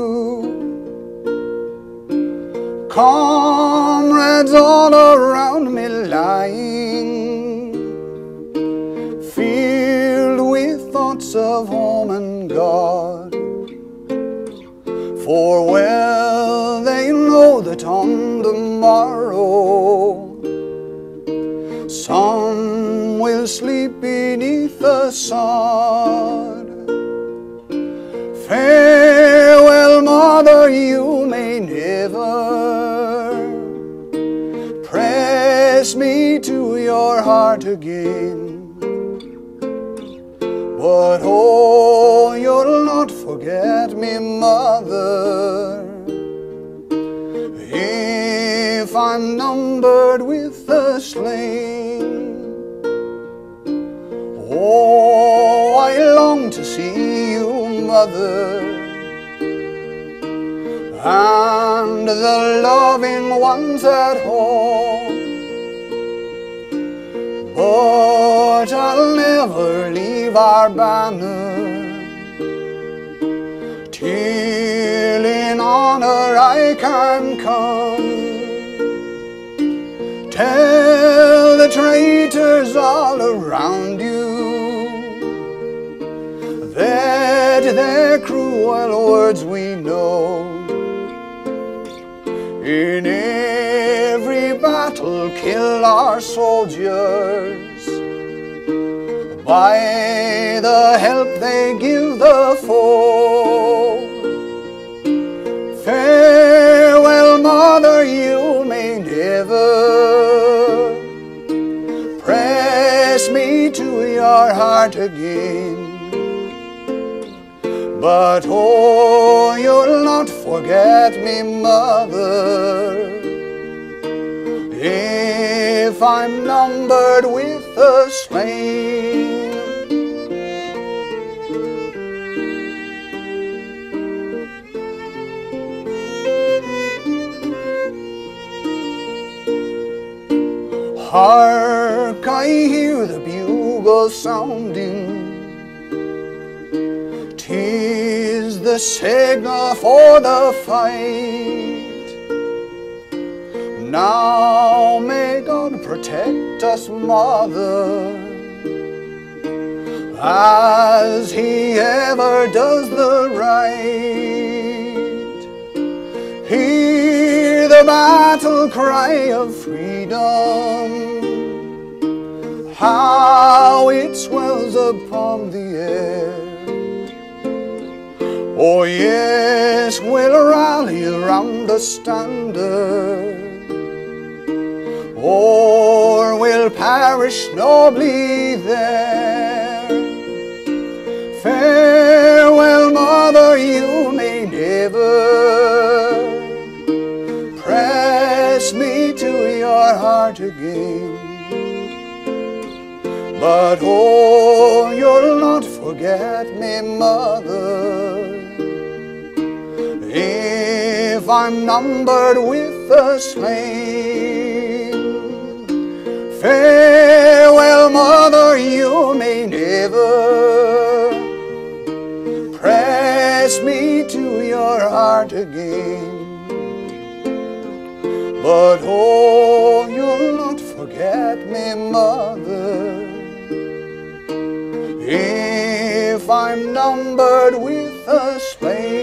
comrades all around me lying, filled with thoughts of home and God. For well they know that on the morrow some will sleep beneath the sod. Farewell, mother, you may never press me to your heart again, but oh, you'll not forget me, mother, if I'm numbered with the slain. Oh, I long to see you, mother, and the loving ones at home, but I'll never leave our banner till in honor I can come. Tell the traitors all around you that their cruel words we know. In every battle kill our soldiers by the help they give the foe. Farewell, mother, you may never press me to your heart again, but oh, you'll not forget me, mother, if I'm numbered with the slain. Hark, I hear the bugle sounding, 'tis the signal for the fight. Now may God protect us, mother, as He ever does the right. Hear the battle cry of freedom, how it swells upon the air. Oh yes, we'll rally around the standard, or we'll perish nobly there. Farewell, mother, you may never press me to your heart again, but oh, you'll not forget me, mother, if I'm numbered with the slain. Farewell, mother, you may never press me to your heart again, but oh, you'll not forget me, mother, if I'm numbered with the slain.